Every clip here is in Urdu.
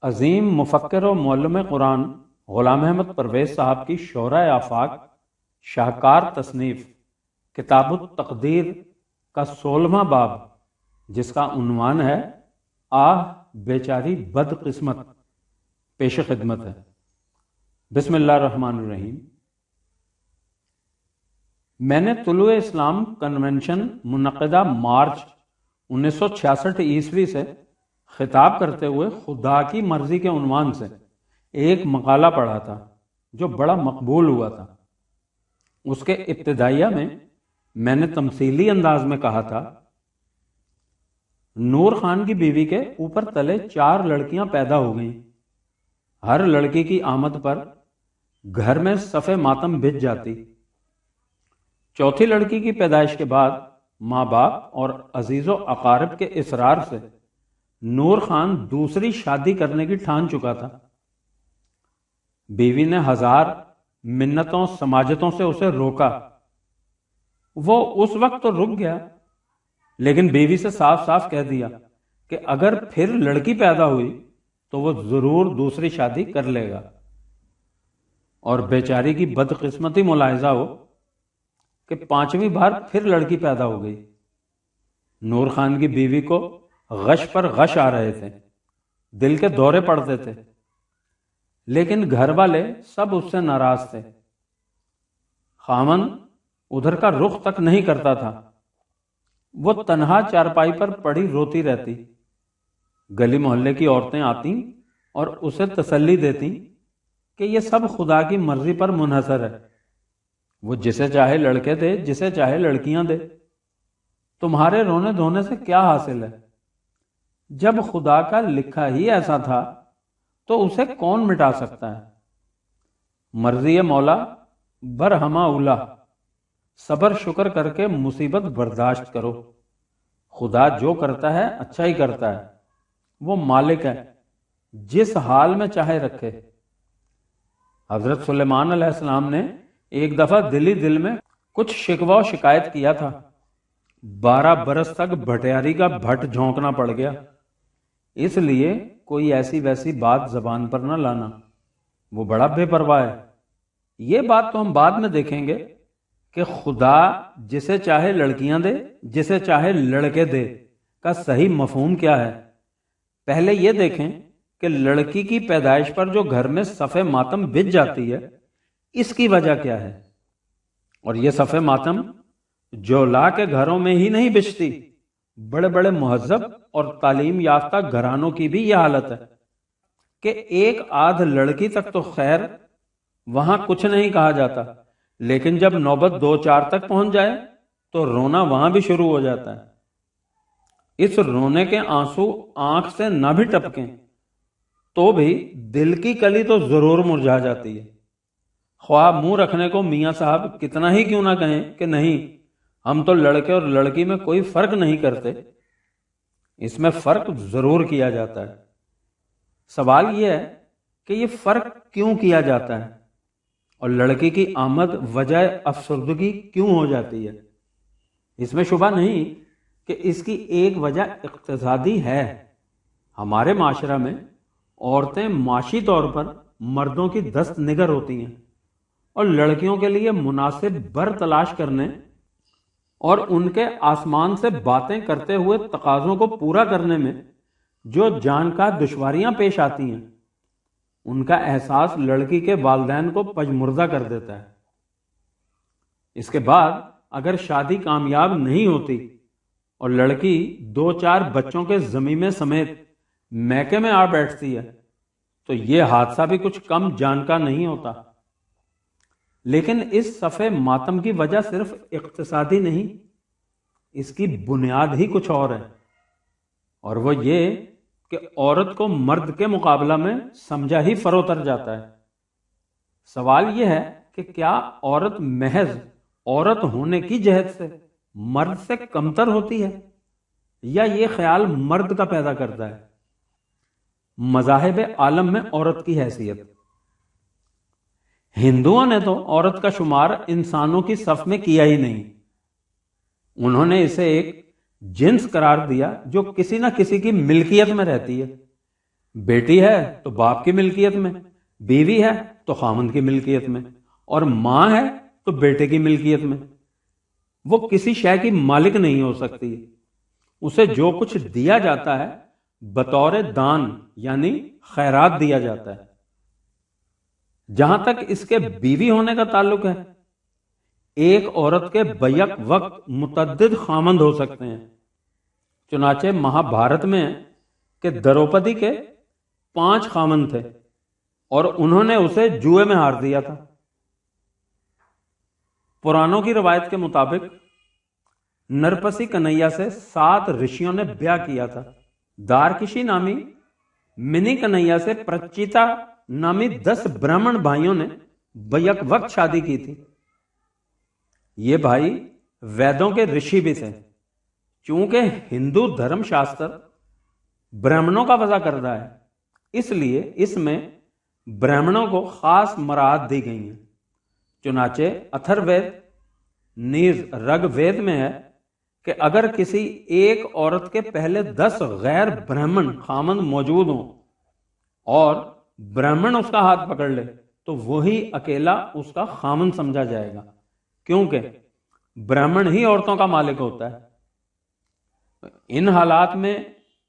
عظیم مفکر و معلم قرآن غلام احمد پرویز صاحب کی شعرۂ آفاق شاہکار تصنیف کتاب التقدیر کا 16واں باب، جس کا عنوان ہے آہ بیچاری بد قسمت، پیش خدمت ہے۔ بسم اللہ الرحمن الرحیم۔ میں نے طلوع اسلام کنونشن منعقدہ مارچ 1966 سے خطاب کرتے ہوئے خدا کی مرضی کے عنوان سے ایک مقالہ پڑھا تھا جو بڑا مقبول ہوا تھا۔ اس کے ابتدائیہ میں نے تمثیلی انداز میں کہا تھا، نور خان کی بیوی کے اوپر تلے 4 لڑکیاں پیدا ہو گئیں۔ ہر لڑکی کی آمد پر گھر میں صف ماتم بچھ جاتی۔ چوتھی لڑکی کی پیدائش کے بعد ماں باپ اور عزیز و اقارب کے اصرار سے نور خان دوسری شادی کرنے کی ٹھان چکا تھا۔ بیوی نے 1000 منتوں سماجتوں سے اسے روکا۔ وہ اس وقت تو رک گیا، لیکن بیوی سے صاف صاف کہہ دیا کہ اگر پھر لڑکی پیدا ہوئی تو وہ ضرور دوسری شادی کر لے گا۔ اور بیچاری کی بدقسمتی ملاحظہ ہو کہ 5ویں بار پھر لڑکی پیدا ہو گئی۔ نور خان کی بیوی کو غش پر غش آ رہے تھے، دل کے دورے پڑتے تھے، لیکن گھر والے سب اس سے ناراض تھے۔ خاوند ادھر کا رخ تک نہیں کرتا تھا۔ وہ تنہا چارپائی پر پڑی روتی رہتی۔ گلی محلے کی عورتیں آتی اور اسے تسلی دیتی کہ یہ سب خدا کی مرضی پر منحصر ہے، وہ جسے چاہے لڑکے دے، جسے چاہے لڑکیاں دے، تمہارے رونے دھونے سے کیا حاصل ہے؟ جب خدا کا لکھا ہی ایسا تھا تو اسے کون مٹا سکتا ہے؟ مرضی مولا برہما اولا، صبر شکر کر کے مصیبت برداشت کرو۔ خدا جو کرتا ہے اچھا ہی کرتا ہے، وہ مالک ہے، جس حال میں چاہے رکھے۔ حضرت سلیمان علیہ السلام نے ایک دفعہ دل میں کچھ شکوہ و شکایت کیا تھا۔ 12 برس تک بھٹیاری کا بھٹ جھونکنا پڑ گیا۔ اس لیے کوئی ایسی ویسی بات زبان پر نہ لانا، وہ بڑا بے پرواہ ہے۔ یہ بات تو ہم بعد میں دیکھیں گے کہ خدا جسے چاہے لڑکیاں دے، جسے چاہے لڑکے دے کا صحیح مفہوم کیا ہے۔ پہلے یہ دیکھیں کہ لڑکی کی پیدائش پر جو گھر میں صف ماتم بچھ جاتی ہے، اس کی وجہ کیا ہے؟ اور یہ صف ماتم جولا کے گھروں میں ہی نہیں بچتی، بڑے بڑے مہذب اور تعلیم یافتہ گھرانوں کی بھی یہ حالت ہے کہ ایک آدھ لڑکی تک تو خیر وہاں کچھ نہیں کہا جاتا، لیکن جب نوبت 2-4 تک پہنچ جائے تو رونا وہاں بھی شروع ہو جاتا ہے۔ اس رونے کے آنسو آنکھ سے نہ بھی ٹپکیں تو بھی دل کی کلی تو ضرور مرجھا جاتی ہے۔ خواہ منہ رکھنے کو میاں صاحب کتنا ہی کیوں نہ کہیں کہ نہیں، ہم تو لڑکے اور لڑکی میں کوئی فرق نہیں کرتے، اس میں فرق ضرور کیا جاتا ہے۔ سوال یہ ہے کہ یہ فرق کیوں کیا جاتا ہے اور لڑکی کی آمد وجہ افسردگی کیوں ہو جاتی ہے؟ اس میں شبہ نہیں کہ اس کی ایک وجہ اقتصادی ہے۔ ہمارے معاشرہ میں عورتیں معاشی طور پر مردوں کی دست نگر ہوتی ہیں، اور لڑکیوں کے لیے مناسب بر تلاش کرنے اور ان کے آسمان سے باتیں کرتے ہوئے تقاضوں کو پورا کرنے میں جو جان کا دشواریاں پیش آتی ہیں، ان کا احساس لڑکی کے والدین کو پجمردہ کر دیتا ہے۔ اس کے بعد اگر شادی کامیاب نہیں ہوتی اور لڑکی 2-4 بچوں کے ضمیمے سمیت میکے میں آ بیٹھتی ہے تو یہ حادثہ بھی کچھ کم جان کا نہیں ہوتا۔ لیکن اس صف ماتم کی وجہ صرف اقتصادی نہیں، اس کی بنیاد ہی کچھ اور ہے، اور وہ یہ کہ عورت کو مرد کے مقابلہ میں سمجھا ہی فروتر جاتا ہے۔ سوال یہ ہے کہ کیا عورت محض عورت ہونے کی جہت سے مرد سے کمتر ہوتی ہے، یا یہ خیال مرد کا پیدا کرتا ہے؟ مذاہب عالم میں عورت کی حیثیت، ہندوؤں نے تو عورت کا شمار انسانوں کی صف میں کیا ہی نہیں۔ انہوں نے اسے ایک جنس قرار دیا جو کسی نہ کسی کی ملکیت میں رہتی ہے، بیٹی ہے تو باپ کی ملکیت میں، بیوی ہے تو خامند کی ملکیت میں، اور ماں ہے تو بیٹے کی ملکیت میں۔ وہ کسی شے کی مالک نہیں ہو سکتی۔ اسے جو کچھ دیا جاتا ہے بطور دان یعنی خیرات دیا جاتا ہے۔ جہاں تک اس کے بیوی ہونے کا تعلق ہے، ایک عورت کے بیک وقت متعدد خامند ہو سکتے ہیں۔ چنانچہ مہابھارت میں ہے کہ دروپدی کے 5 خامند تھے اور انہوں نے اسے جوئے میں ہار دیا تھا۔ پرانوں کی روایت کے مطابق نرپسی کنیا سے 7 رشیوں نے بیاہ کیا تھا۔ دارکشی نامی منی کنیا سے پرچیتا نامی 10 برہمن بھائیوں نے بیک وقت شادی کی تھی۔ یہ بھائی ویدوں کے رشی بھی تھے۔ چونکہ ہندو دھرم شاستر برہمنوں کا وضع کردہ ہے، اس لیے اس میں برہمنوں کو خاص مراعات دی گئی ہیں۔ چنانچہ اتھر وید نیز رگ وید میں ہے کہ اگر کسی ایک عورت کے پہلے 10 غیر برہمن خامند موجود ہوں اور برہمن اس کا ہاتھ پکڑ لے تو وہی اکیلا اس کا خامند سمجھا جائے گا، کیونکہ برہمن ہی عورتوں کا مالک ہوتا ہے۔ ان حالات میں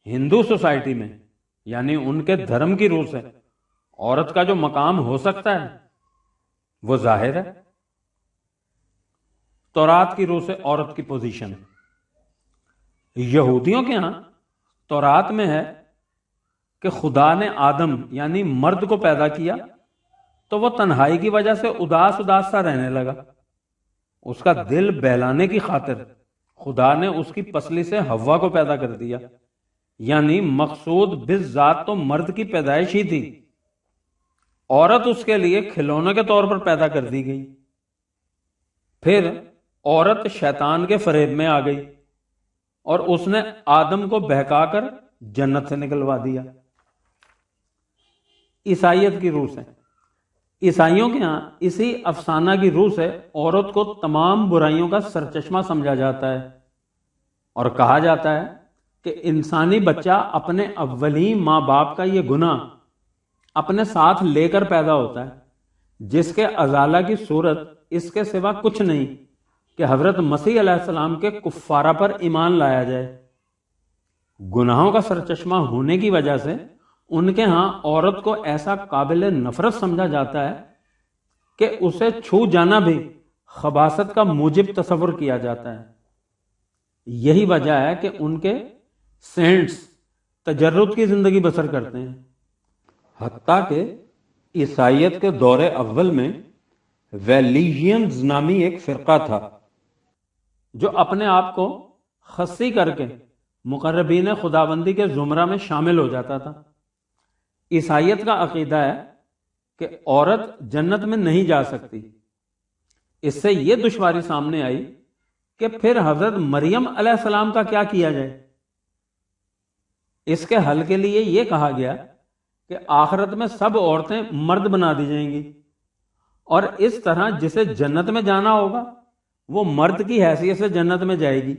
ہندو سوسائٹی میں یعنی ان کے دھرم کی روح سے عورت کا جو مقام ہو سکتا ہے وہ ظاہر ہے۔ تورات کی روح سے عورت کی پوزیشن، یہودیوں کے ہاں تورات میں ہے کہ خدا نے آدم یعنی مرد کو پیدا کیا تو وہ تنہائی کی وجہ سے اداس سا رہنے لگا۔ اس کا دل بہلانے کی خاطر خدا نے اس کی پسلی سے حوا کو پیدا کر دیا، یعنی مقصود بالذات تو مرد کی پیدائش ہی تھی، عورت اس کے لیے کھلونے کے طور پر پیدا کر دی گئی۔ پھر عورت شیطان کے فریب میں آ گئی اور اس نے آدم کو بہکا کر جنت سے نکلوا دیا۔ عیسائیت کی روح سے، عیسائیوں کے ہاں اسی افسانہ کی روح سے عورت کو تمام برائیوں کا سرچشمہ سمجھا جاتا ہے اور کہا جاتا ہے کہ انسانی بچہ اپنے اولین ماں باپ کا یہ گناہ اپنے ساتھ لے کر پیدا ہوتا ہے، جس کے ازالہ کی صورت اس کے سوا کچھ نہیں کہ حضرت مسیح علیہ السلام کے کفارہ پر ایمان لایا جائے۔ گناہوں کا سرچشمہ ہونے کی وجہ سے ان کے ہاں عورت کو ایسا قابل نفرت سمجھا جاتا ہے کہ اسے چھو جانا بھی خباثت کا موجب تصور کیا جاتا ہے۔ یہی وجہ ہے کہ ان کے سینٹس تجرد کی زندگی بسر کرتے ہیں۔ حتیٰ کہ عیسائیت کے دور اول میں ویلیجینز نامی ایک فرقہ تھا جو اپنے آپ کو خصی کر کے مقربین خداوندی کے زمرہ میں شامل ہو جاتا تھا۔ عیسائیت کا عقیدہ ہے کہ عورت جنت میں نہیں جا سکتی۔ اس سے یہ دشواری سامنے آئی کہ پھر حضرت مریم علیہ السلام کا کیا کیا جائے۔ اس کے حل کے لیے یہ کہا گیا کہ آخرت میں سب عورتیں مرد بنا دی جائیں گی اور اس طرح جسے جنت میں جانا ہوگا وہ مرد کی حیثیت سے جنت میں جائے گی۔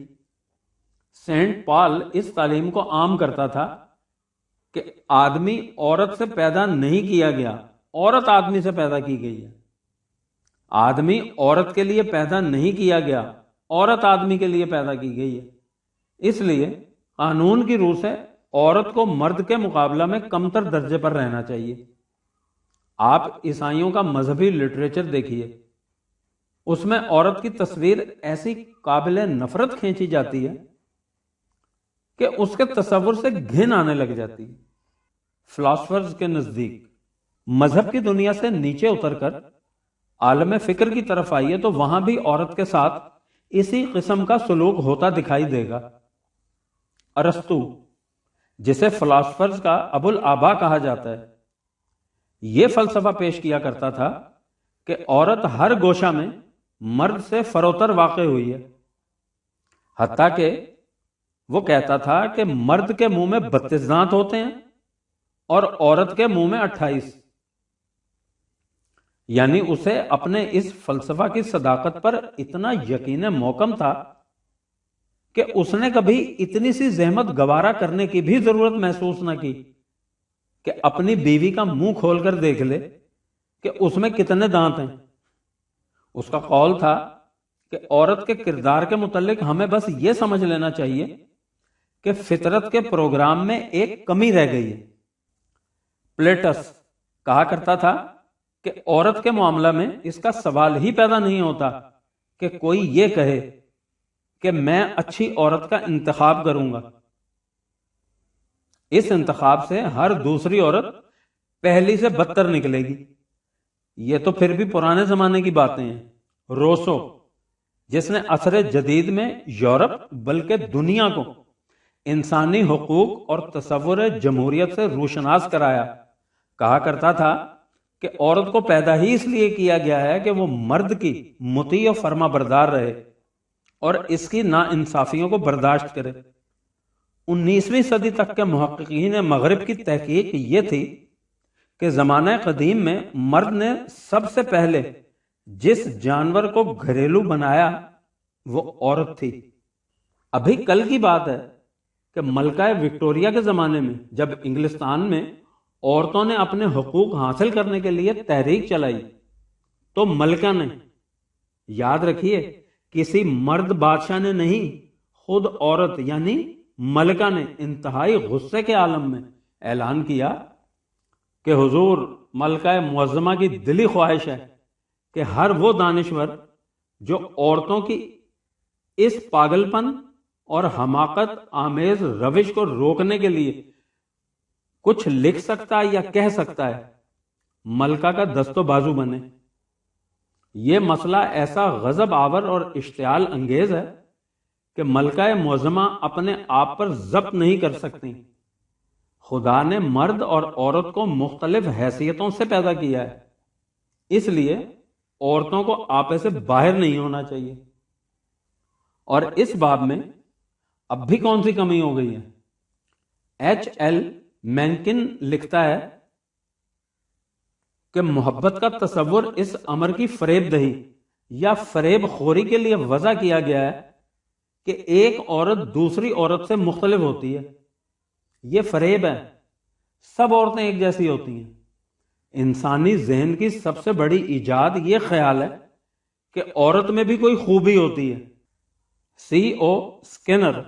سینٹ پال اس تعلیم کو عام کرتا تھا کہ آدمی عورت سے پیدا نہیں کیا گیا، عورت آدمی سے پیدا کی گئی ہے۔ آدمی عورت کے لیے پیدا نہیں کیا گیا، عورت آدمی کے لیے پیدا کی گئی ہے۔ اس لیے قانون کی روح سے عورت کو مرد کے مقابلہ میں کمتر درجے پر رہنا چاہیے۔ آپ عیسائیوں کا مذہبی لٹریچر دیکھیے، اس میں عورت کی تصویر ایسی قابل نفرت کھینچی جاتی ہے کہ اس کے تصور سے گھن آنے لگ جاتی ہے۔ فلاسفرز کے نزدیک مذہب کی دنیا سے نیچے اتر کر عالم فکر کی طرف آئیے تو وہاں بھی عورت کے ساتھ اسی قسم کا سلوک ہوتا دکھائی دے گا۔ ارسطو، جسے فلاسفرز کا ابو الآبا کہا جاتا ہے، یہ فلسفہ پیش کیا کرتا تھا کہ عورت ہر گوشہ میں مرد سے فروتر واقع ہوئی ہے۔ حتیٰ کہ وہ کہتا تھا کہ مرد کے منہ میں 32 دانت ہوتے ہیں اور عورت کے منہ میں 28۔ یعنی اسے اپنے اس فلسفہ کی صداقت پر اتنا یقین محکم تھا کہ اس نے کبھی اتنی سی زحمت گوارا کرنے کی بھی ضرورت محسوس نہ کی کہ اپنی بیوی کا منہ کھول کر دیکھ لے کہ اس میں کتنے دانت ہیں۔ اس کا قول تھا کہ عورت کے کردار کے متعلق ہمیں بس یہ سمجھ لینا چاہیے کہ فطرت کے پروگرام میں ایک کمی رہ گئی ہے۔ پلیٹس کہا کرتا تھا کہ عورت کے معاملہ میں اس کا سوال ہی پیدا نہیں ہوتا کہ کوئی یہ کہے کہ میں اچھی عورت کا انتخاب کروں گا، اس انتخاب سے ہر دوسری عورت پہلی سے بدتر نکلے گی۔ یہ تو پھر بھی پرانے زمانے کی باتیں ہیں۔ روسو، جس نے عصر جدید میں یورپ بلکہ دنیا کو انسانی حقوق اور تصور جمہوریت سے روشناس کرایا، کہا کرتا تھا کہ عورت کو پیدا ہی اس لیے کیا گیا ہے کہ وہ مرد کی مطیع و فرما بردار رہے اور اس کی ناانصافیوں کو برداشت کرے۔ 19ویں صدی تک کے محققین مغرب کی تحقیق یہ تھی کہ زمانہ قدیم میں مرد نے سب سے پہلے جس جانور کو گھریلو بنایا وہ عورت تھی۔ ابھی کل کی بات ہے کہ ملکہ وکٹوریہ کے زمانے میں جب انگلستان میں عورتوں نے اپنے حقوق حاصل کرنے کے لیے تحریک چلائی تو ملکہ نے، یاد رکھیے کسی مرد بادشاہ نے نہیں، خود عورت یعنی ملکہ نے انتہائی غصے کے عالم میں اعلان کیا کہ حضور، ملکہ معظمہ کی دلی خواہش ہے کہ ہر وہ دانشور جو عورتوں کی اس پاگل پن اور حماقت آمیز روش کو روکنے کے لیے کچھ لکھ سکتا ہے یا کہہ سکتا ہے، ملکہ کا دست و بازو بنے۔ یہ مسئلہ ایسا غضب آور اور اشتعال انگیز ہے کہ ملکہ معظمہ اپنے آپ پر ضبط نہیں کر سکتی۔ خدا نے مرد اور عورت کو مختلف حیثیتوں سے پیدا کیا ہے، اس لیے عورتوں کو آپے سے باہر نہیں ہونا چاہیے۔ اور اس باب میں اب بھی کون سی کمی ہو گئی ہے؟ ایچ ایل مینکن لکھتا ہے کہ محبت کا تصور اس امر کی فریب دہی یا فریب خوری کے لیے وضع کیا گیا ہے کہ ایک عورت دوسری عورت سے مختلف ہوتی ہے۔ یہ فریب ہے، سب عورتیں ایک جیسی ہوتی ہیں۔ انسانی ذہن کی سب سے بڑی ایجاد یہ خیال ہے کہ عورت میں بھی کوئی خوبی ہوتی ہے۔ سی او اسکنر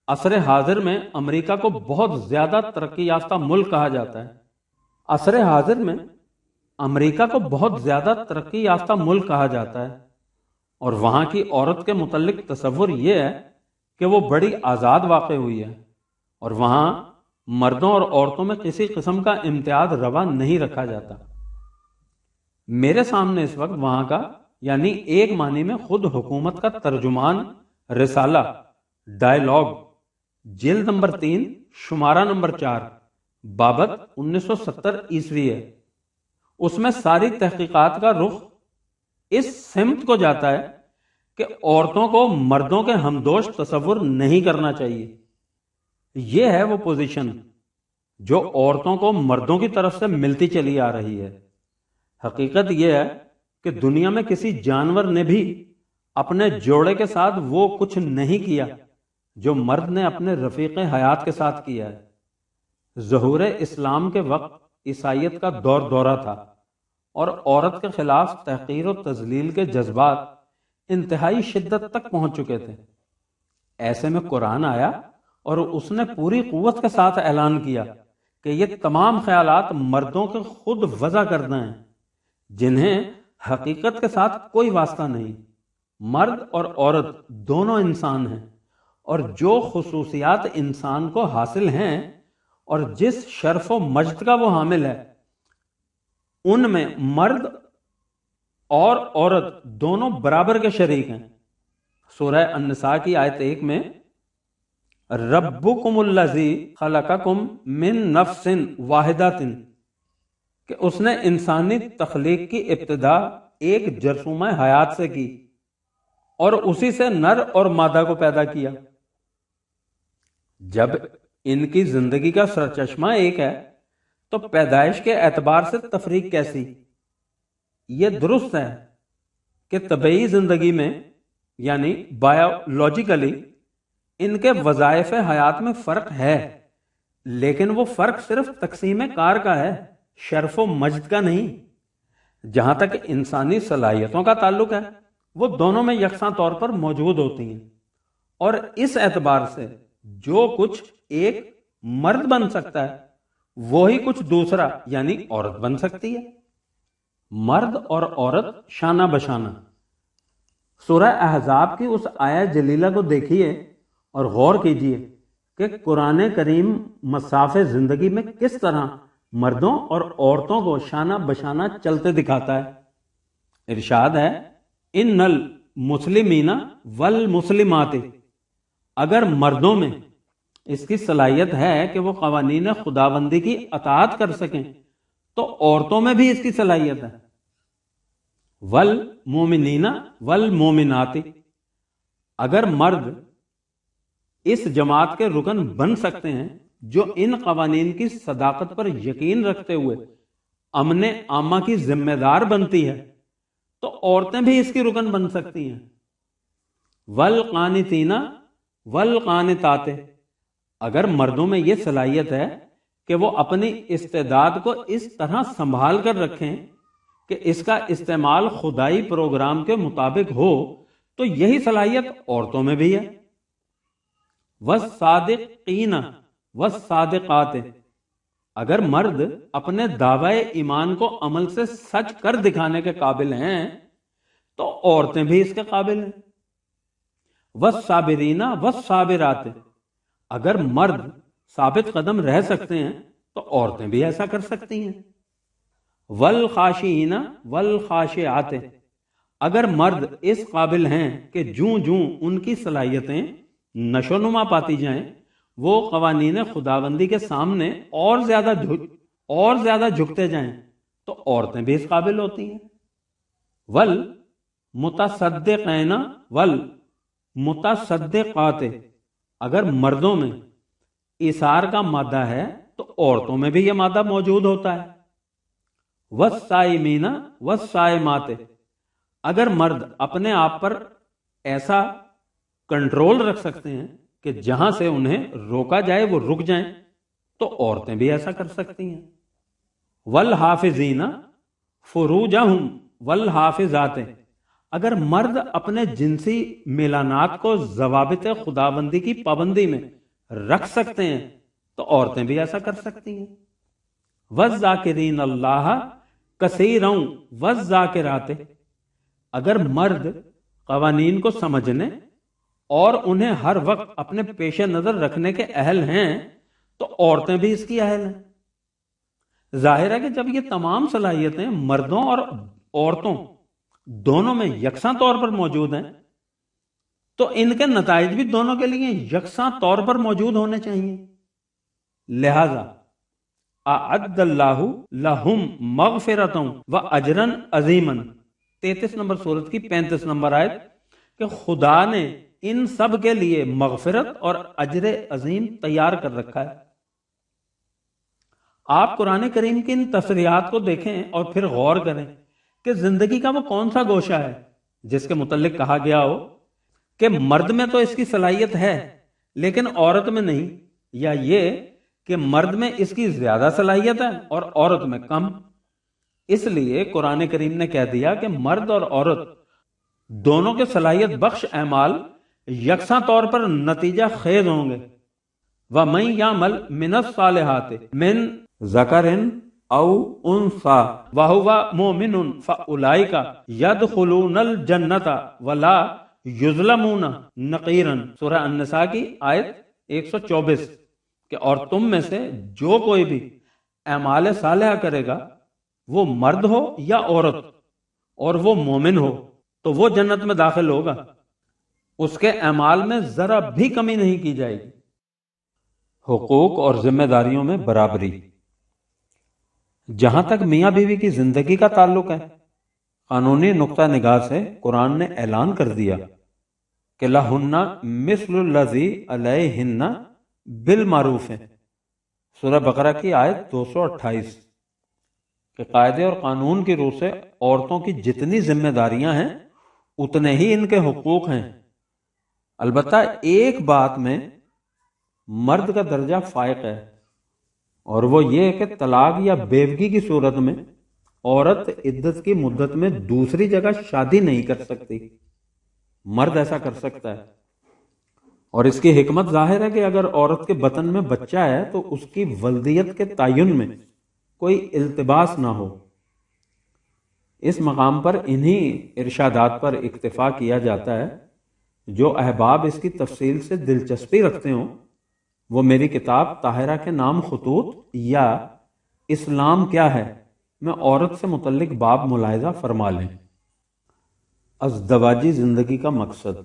عصر حاضر میں امریکہ کو بہت زیادہ ترقی یافتہ ملک کہا جاتا ہے۔ عصر حاضر میں امریکہ کو بہت زیادہ ترقی یافتہ ملک کہا جاتا ہے اور وہاں کی عورت کے متعلق تصور یہ ہے کہ وہ بڑی آزاد واقع ہوئی ہے اور وہاں مردوں اور عورتوں میں کسی قسم کا امتیاز روا نہیں رکھا جاتا۔ میرے سامنے اس وقت وہاں کا یعنی ایک معنی میں خود حکومت کا ترجمان رسالہ ڈائیلاگ جلد نمبر 3 شمارہ نمبر 4 بابت 1970 ہے۔ اس میں ساری تحقیقات کا رخ اس سمت کو جاتا ہے کہ عورتوں کو مردوں کے ہمدوش تصور نہیں کرنا چاہیے۔ یہ ہے وہ پوزیشن جو عورتوں کو مردوں کی طرف سے ملتی چلی آ رہی ہے۔ حقیقت یہ ہے کہ دنیا میں کسی جانور نے بھی اپنے جوڑے کے ساتھ وہ کچھ نہیں کیا جو مرد نے اپنے رفیق حیات کے ساتھ کیا ہے۔ ظہور اسلام کے وقت عیسائیت کا دورہ تھا اور عورت کے خلاف تحقیر و تذلیل کے جذبات انتہائی شدت تک پہنچ چکے تھے۔ ایسے میں قرآن آیا اور اس نے پوری قوت کے ساتھ اعلان کیا کہ یہ تمام خیالات مردوں کے خود وضع کردہ ہیں جنہیں حقیقت کے ساتھ کوئی واسطہ نہیں۔ مرد اور عورت دونوں انسان ہیں اور جو خصوصیات انسان کو حاصل ہیں اور جس شرف و مجد کا وہ حامل ہے ان میں مرد اور عورت دونوں برابر کے شریک ہیں۔ سورہ النساء کی آیت 1 میں ربکم الذی خلقکم من نفس واحدۃ کہ اس نے انسانی تخلیق کی ابتدا ایک جرثومہ حیات سے کی اور اسی سے نر اور مادہ کو پیدا کیا۔ جب ان کی زندگی کا سرچشمہ ایک ہے تو پیدائش کے اعتبار سے تفریق کیسی؟ یہ درست ہے کہ طبعی زندگی میں یعنی بایولوجیکلی ان کے وظائف حیات میں فرق ہے، لیکن وہ فرق صرف تقسیم کار کا ہے، شرف و مجد کا نہیں۔ جہاں تک انسانی صلاحیتوں کا تعلق ہے وہ دونوں میں یکساں طور پر موجود ہوتی ہیں، اور اس اعتبار سے جو کچھ ایک مرد بن سکتا ہے وہی کچھ دوسرا یعنی عورت بن سکتی ہے۔ مرد اور عورت شانہ بشانہ۔ سورہ احزاب کی اس آیت جلیلہ کو دیکھیے اور غور کیجیے کہ قرآن کریم مصاف زندگی میں کس طرح مردوں اور عورتوں کو شانہ بشانہ چلتے دکھاتا ہے۔ ارشاد ہے ان المسلمین والمسلمات، اگر مردوں میں اس کی صلاحیت ہے کہ وہ قوانین خداوندی کی اطاعت کر سکیں تو عورتوں میں بھی اس کی صلاحیت ہے۔ والمومنین والمومنات، اگر مرد اس جماعت کے رکن بن سکتے ہیں جو ان قوانین کی صداقت پر یقین رکھتے ہوئے امن عامہ کی ذمہ دار بنتی ہے تو عورتیں بھی اس کی رکن بن سکتی ہیں۔ والقانتین والقانتات، اگر مردوں میں یہ صلاحیت ہے کہ وہ اپنی استعداد کو اس طرح سنبھال کر رکھیں کہ اس کا استعمال خدائی پروگرام کے مطابق ہو تو یہی صلاحیت عورتوں میں بھی ہے۔ والصادقین والصادقات، اگر مرد اپنے دعوی ایمان کو عمل سے سچ کر دکھانے کے قابل ہیں تو عورتیں بھی اس کے قابل ہیں۔ والصابرین والصابرات، اگر مرد ثابت قدم رہ سکتے ہیں تو عورتیں بھی ایسا کر سکتی ہیں۔ والخاشعین والخاشعات، اگر مرد اس قابل ہیں کہ جوں جوں ان کی صلاحیتیں نشو و نما پاتی جائیں وہ قوانین خداوندی کے سامنے اور زیادہ جھکتے جائیں تو عورتیں بھی اس قابل ہوتی ہیں۔ والمتصدقین والمتصدقات، اگر مردوں میں ایثار کا مادہ ہے تو عورتوں میں بھی یہ مادہ موجود ہوتا ہے۔ والصائمین والصائمات، اگر مرد اپنے آپ پر ایسا کنٹرول رکھ سکتے ہیں کہ جہاں سے انہیں روکا جائے وہ رک جائیں تو عورتیں بھی ایسا کر سکتی ہیں۔ والحافظین فروجہم والحافظات، اگر مرد اپنے جنسی میلانات کو ضوابط خداوندی کی پابندی میں رکھ سکتے ہیں تو عورتیں بھی ایسا کر سکتی ہیں۔ والذاکرین اللہ کثیرا والذاکرات، اگر مرد قوانین کو سمجھنے اور انہیں ہر وقت اپنے پیش نظر رکھنے کے اہل ہیں تو عورتیں بھی اس کی اہل ہیں۔ ظاہر ہے کہ جب یہ تمام صلاحیتیں مردوں اور عورتوں دونوں میں یکساں طور پر موجود ہیں تو ان کے نتائج بھی دونوں کے لیے یکساں طور پر موجود ہونے چاہیے۔ لہذا اعد اللہ لہم مغفرۃ و اجرا عظیما، 33 نمبر سورت کی 35 نمبر آیت، کہ خدا نے ان سب کے لیے مغفرت اور اجر عظیم تیار کر رکھا ہے۔ آپ قرآن کریم کی ان تصریحات کو دیکھیں اور پھر غور کریں کہ زندگی کا وہ کون سا گوشہ ہے جس کے متعلق کہا گیا ہو کہ مرد میں تو اس کی صلاحیت ہے لیکن عورت میں نہیں، یا یہ کہ مرد میں اس کی زیادہ صلاحیت ہے اور عورت میں کم۔ اس لیے قرآن کریم نے کہہ دیا کہ مرد اور عورت دونوں کے صلاحیت بخش اعمال یکساں طور پر نتیجہ خیز ہوں گے۔ وَمَن يَعْمَلْ مِنَ الصَّالِحَاتِ مِن ذَكَرٍ أَوْ أُنثَىٰ وَهُوَ مُؤْمِنٌ فَأُولَٰئِكَ يَدْخُلُونَ الْجَنَّةَ وَلَا يُظْلَمُونَ نَقِيرًا، سورہ النساء کی آیت 124، کہ اور تم میں سے جو کوئی بھی اعمال صالحہ کرے گا وہ مرد ہو یا عورت اور وہ مومن ہو تو وہ جنت میں داخل ہوگا، اس کے اعمال میں ذرا بھی کمی نہیں کی جائے گی۔ حقوق اور ذمہ داریوں میں برابری۔ جہاں تک میاں بیوی کی زندگی کا تعلق ہے، قانونی نقطہ نگاہ سے قرآن نے اعلان کر دیا کہ لہن مثل الذی علیہن بالمعروف، سورہ بقرہ کی آیت 228، کہ قاعدے اور قانون کی روح سے عورتوں کی جتنی ذمہ داریاں ہیں اتنے ہی ان کے حقوق ہیں۔ البتہ ایک بات میں مرد کا درجہ فائق ہے، اور وہ یہ کہ طلاق یا بیوگی کی صورت میں عورت عدت کی مدت میں دوسری جگہ شادی نہیں کر سکتی، مرد ایسا کر سکتا ہے۔ اور اس کی حکمت ظاہر ہے کہ اگر عورت کے بطن میں بچہ ہے تو اس کی ولدیت کے تعین میں کوئی التباس نہ ہو۔ اس مقام پر انہی ارشادات پر اکتفا کیا جاتا ہے۔ جو احباب اس کی تفصیل سے دلچسپی رکھتے ہوں وہ میری کتاب طاہرہ کے نام خطوط یا اسلام کیا ہے میں عورت سے متعلق باب ملاحظہ فرما لیں۔ ازدواجی زندگی کا مقصد۔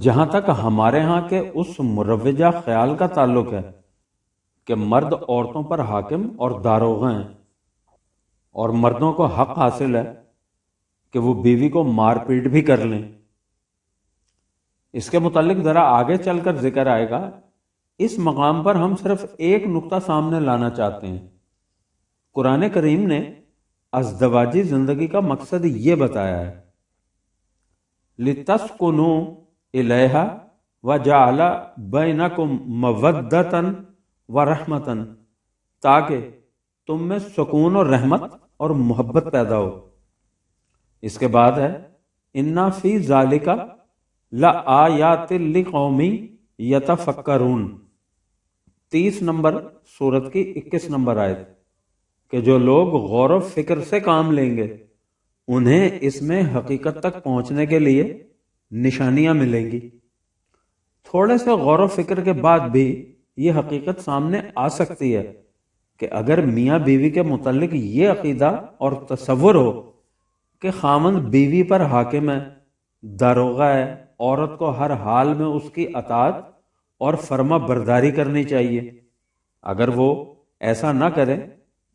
جہاں تک ہمارے ہاں کے اس مروجہ خیال کا تعلق ہے کہ مرد عورتوں پر حاکم اور داروغہ ہیں اور مردوں کو حق حاصل ہے کہ وہ بیوی کو مار پیٹ بھی کر لیں، اس کے متعلق ذرا آگے چل کر ذکر آئے گا۔ اس مقام پر ہم صرف ایک نقطہ سامنے لانا چاہتے ہیں۔ قرآن کریم نے ازدواجی زندگی کا مقصد یہ بتایا ہے، لِتَسْكُنُوا إِلَيْهَا وَجَعَلَ بَيْنَكُمْ مَوَدَّةً وَرَحْمَةً، تاکہ تم میں سکون اور رحمت اور محبت پیدا ہو۔ اس کے بعد ہے اِنَّ فِي ذَلِكَ لَآيَاتٍ لِقَوْمٍ يَتَفَكَّرُونَ، 30 نمبر سورت کی 21 نمبر آیت، کہ جو لوگ غور و فکر سے کام لیں گے انہیں اس میں حقیقت تک پہنچنے کے لیے نشانیاں ملیں گی۔ تھوڑے سے غور و فکر کے بعد بھی یہ حقیقت سامنے آ سکتی ہے کہ اگر میاں بیوی کے متعلق یہ عقیدہ اور تصور ہو کہ خاوند بیوی پر حاکم ہے، داروغہ ہے، عورت کو ہر حال میں اس کی اطاعت اور فرما برداری کرنی چاہیے، اگر وہ ایسا نہ کرے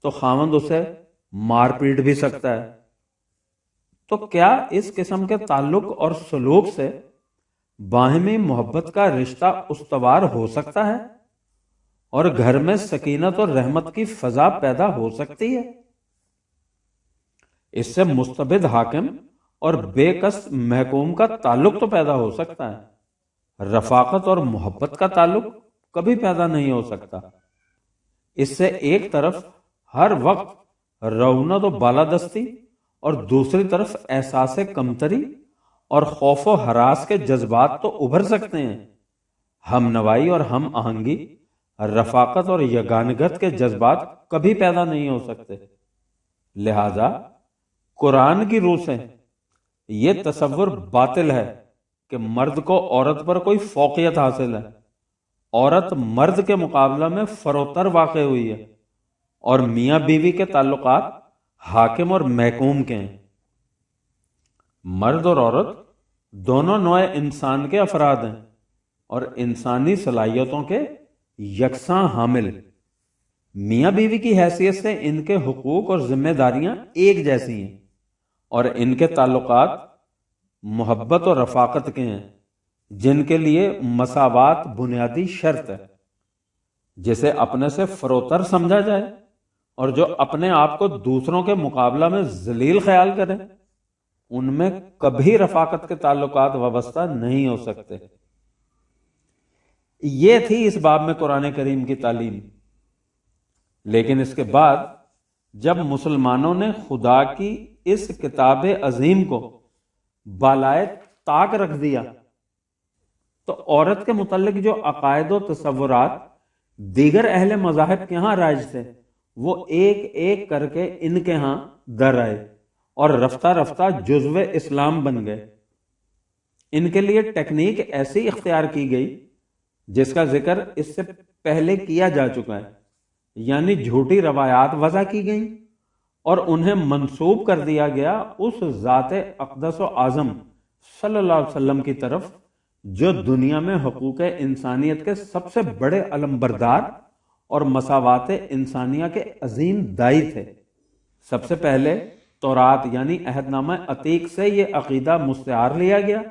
تو خاوند اسے مار پیٹ بھی سکتا ہے، تو کیا اس قسم کے تعلق اور سلوک سے باہمی محبت کا رشتہ استوار ہو سکتا ہے اور گھر میں سکینت اور رحمت کی فضا پیدا ہو سکتی ہے؟ اس سے مستبد حاکم اور بے کس محکوم کا تعلق تو پیدا ہو سکتا ہے، رفاقت اور محبت کا تعلق کبھی پیدا نہیں ہو سکتا۔ اس سے ایک طرف ہر وقت رونت و بالادستی اور دوسری طرف احساس کمتری اور خوف و ہراس کے جذبات تو ابھر سکتے ہیں، ہم نوائی اور ہم آہنگی، رفاقت اور یگانگت کے جذبات کبھی پیدا نہیں ہو سکتے۔ لہذا قرآن کی روح سے یہ تصور باطل ہے کہ مرد کو عورت پر کوئی فوقیت حاصل ہے۔ عورت مرد کے مقابلہ میں فروتر واقع ہوئی ہے اور میاں بیوی کے تعلقات حاکم اور محکوم کے ہیں۔ مرد اور عورت دونوں نوع انسان کے افراد ہیں اور انسانی صلاحیتوں کے یکساں حامل۔ میاں بیوی کی حیثیت سے ان کے حقوق اور ذمہ داریاں ایک جیسی ہیں اور ان کے تعلقات محبت اور رفاقت کے ہیں، جن کے لیے مساوات بنیادی شرط ہے۔ جسے اپنے سے فروتر سمجھا جائے اور جو اپنے آپ کو دوسروں کے مقابلہ میں ذلیل خیال کرے، ان میں کبھی رفاقت کے تعلقات وابستہ نہیں ہو سکتے۔ یہ تھی اس باب میں قرآن کریم کی تعلیم۔ لیکن اس کے بعد جب مسلمانوں نے خدا کی اس کتاب عظیم کو بالائے طاق رکھ دیا تو عورت کے متعلق جو عقائد و تصورات دیگر اہل مذاہب کے ہاں رائج تھے وہ ایک ایک کر کے ان کے ہاں در آئے اور رفتہ رفتہ جزو اسلام بن گئے۔ ان کے لیے ٹیکنیک ایسی اختیار کی گئی جس کا ذکر اس سے پہلے کیا جا چکا ہے، یعنی جھوٹی روایات وضع کی گئیں اور انہیں منسوب کر دیا گیا اس ذات اقدس و اعظم صلی اللہ علیہ وسلم کی طرف جو دنیا میں حقوق انسانیت کے سب سے بڑے علمبردار اور مساوات انسانیہ کے عظیم دائی تھے۔ سب سے پہلے تورات یعنی عہد نامہ عتیق سے یہ عقیدہ مستعار لیا گیا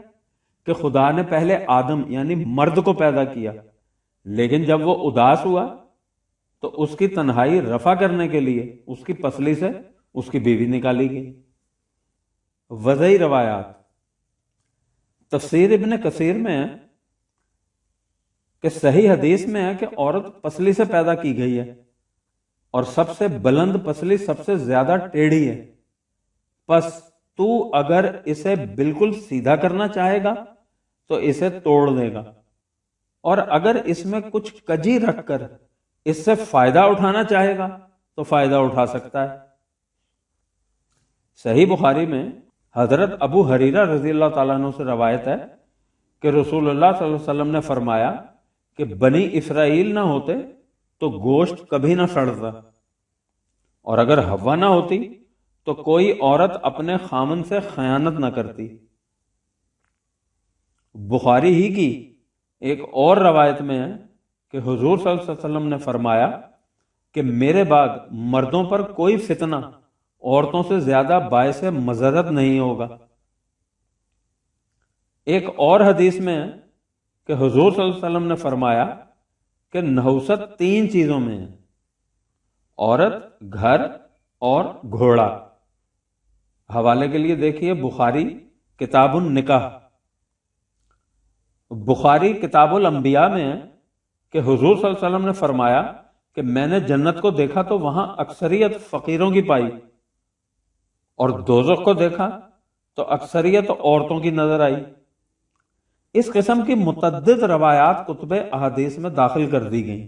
کہ خدا نے پہلے آدم یعنی مرد کو پیدا کیا، لیکن جب وہ اداس ہوا تو اس کی تنہائی رفع کرنے کے لیے اس کی پسلی سے اس کی بیوی نکالی گئی۔ وضعی روایات۔ تفسیر ابن کثیر میں کہ صحیح حدیث میں ہے کہ عورت پسلی سے پیدا کی گئی ہے اور سب سے بلند پسلی سب سے زیادہ ٹیڑھی ہے، پس تو اگر اسے بالکل سیدھا کرنا چاہے گا تو اسے توڑ دے گا، اور اگر اس میں کچھ کجی رکھ کر اس سے فائدہ اٹھانا چاہے گا تو فائدہ اٹھا سکتا ہے۔ صحیح بخاری میں حضرت ابو ہریرہ رضی اللہ تعالیٰ عنہ سے روایت ہے کہ رسول اللہ صلی اللہ علیہ وسلم نے فرمایا کہ بنی اسرائیل نہ ہوتے تو گوشت کبھی نہ سڑتا، اور اگر حوا نہ ہوتی تو کوئی عورت اپنے خامن سے خیانت نہ کرتی۔ بخاری ہی کی ایک اور روایت میں ہے کہ حضور صلی اللہ علیہ وسلم نے فرمایا کہ میرے بعد مردوں پر کوئی فتنہ عورتوں سے زیادہ باعث مضرت نہیں ہوگا۔ ایک اور حدیث میں ہے کہ حضور صلی اللہ علیہ وسلم نے فرمایا کہ نحوست 3 چیزوں میں ہے: عورت، گھر اور گھوڑا۔ حوالے کے لیے دیکھیے بخاری کتاب النکاح۔ بخاری کتاب الانبیاء میں ہے کہ حضور صلی اللہ علیہ وسلم نے فرمایا کہ میں نے جنت کو دیکھا تو وہاں اکثریت فقیروں کی پائی، اور دوزخ کو دیکھا تو اکثریت عورتوں کی نظر آئی۔ اس قسم کی متعدد روایات کتب احادیث میں داخل کر دی گئیں۔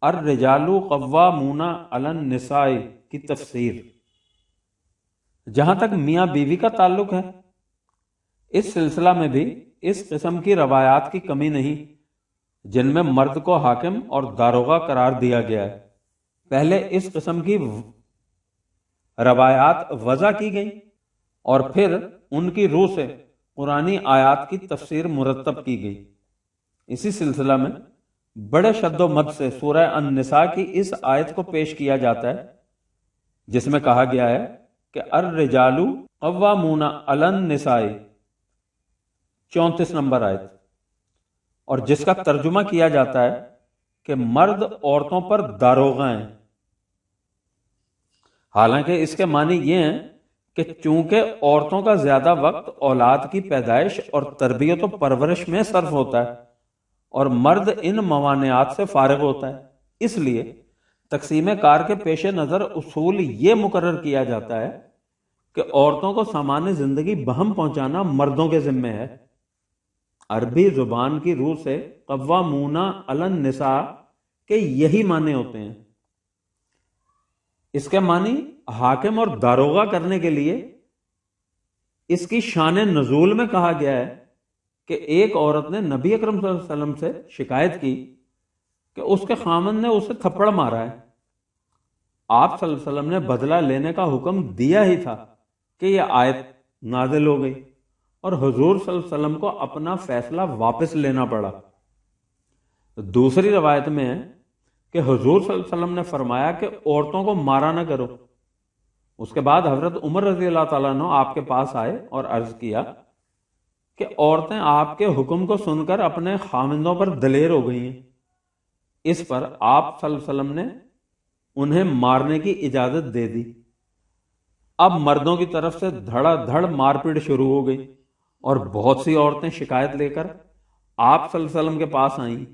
الرجال قوامون علی النساء کی تفسیر۔ جہاں تک میاں بیوی کا تعلق ہے، اس سلسلہ میں بھی اس قسم کی روایات کی کمی نہیں جن میں مرد کو حاکم اور داروغہ قرار دیا گیا ہے۔ پہلے اس قسم کی روایات وضع کی گئیں اور پھر ان کی روح سے قرآنی آیات کی تفسیر مرتب کی گئی۔ اسی سلسلہ میں بڑے شد و مد سے سورہ النساء کی اس آیت کو پیش کیا جاتا ہے جس میں کہا گیا ہے کہ الرجال قوامون علی النساء، 34 نمبر آیت، اور جس کا ترجمہ کیا جاتا ہے کہ مرد عورتوں پر داروغہ ہیں۔ حالانکہ اس کے معنی یہ ہیں کہ چونکہ عورتوں کا زیادہ وقت اولاد کی پیدائش اور تربیت و پرورش میں صرف ہوتا ہے اور مرد ان موانعات سے فارغ ہوتا ہے، اس لیے تقسیم کار کے پیش نظر اصول یہ مقرر کیا جاتا ہے کہ عورتوں کو سامان زندگی بہم پہنچانا مردوں کے ذمے ہے۔ عربی زبان کی روح سے قوامون علی النساء کے یہی معنی ہوتے ہیں۔ اس کے معنی حاکم اور داروغہ کرنے کے لیے اس کی شان نزول میں کہا گیا ہے کہ ایک عورت نے نبی اکرم صلی اللہ علیہ وسلم سے شکایت کی کہ اس کے خامن نے اسے تھپڑ مارا ہے۔ آپ صلی اللہ علیہ وسلم نے بدلہ لینے کا حکم دیا ہی تھا کہ یہ آیت نازل ہو گئی اور حضور صلی اللہ علیہ وسلم کو اپنا فیصلہ واپس لینا پڑا۔ دوسری روایت میں ہے کہ حضور صلی اللہ علیہ وسلم نے فرمایا کہ عورتوں کو مارا نہ کرو۔ اس کے بعد حضرت عمر رضی اللہ تعالیٰ عنہ آپ کے پاس آئے اور عرض کیا کہ عورتیں آپ کے حکم کو سن کر اپنے خامندوں پر دلیر ہو گئی ہیں۔ اس پر آپ صلی اللہ علیہ وسلم نے انہیں مارنے کی اجازت دے دی۔ اب مردوں کی طرف سے دھڑا دھڑ مار پیٹ شروع ہو گئی اور بہت سی عورتیں شکایت لے کر آپ صلی اللہ علیہ وسلم کے پاس آئیں۔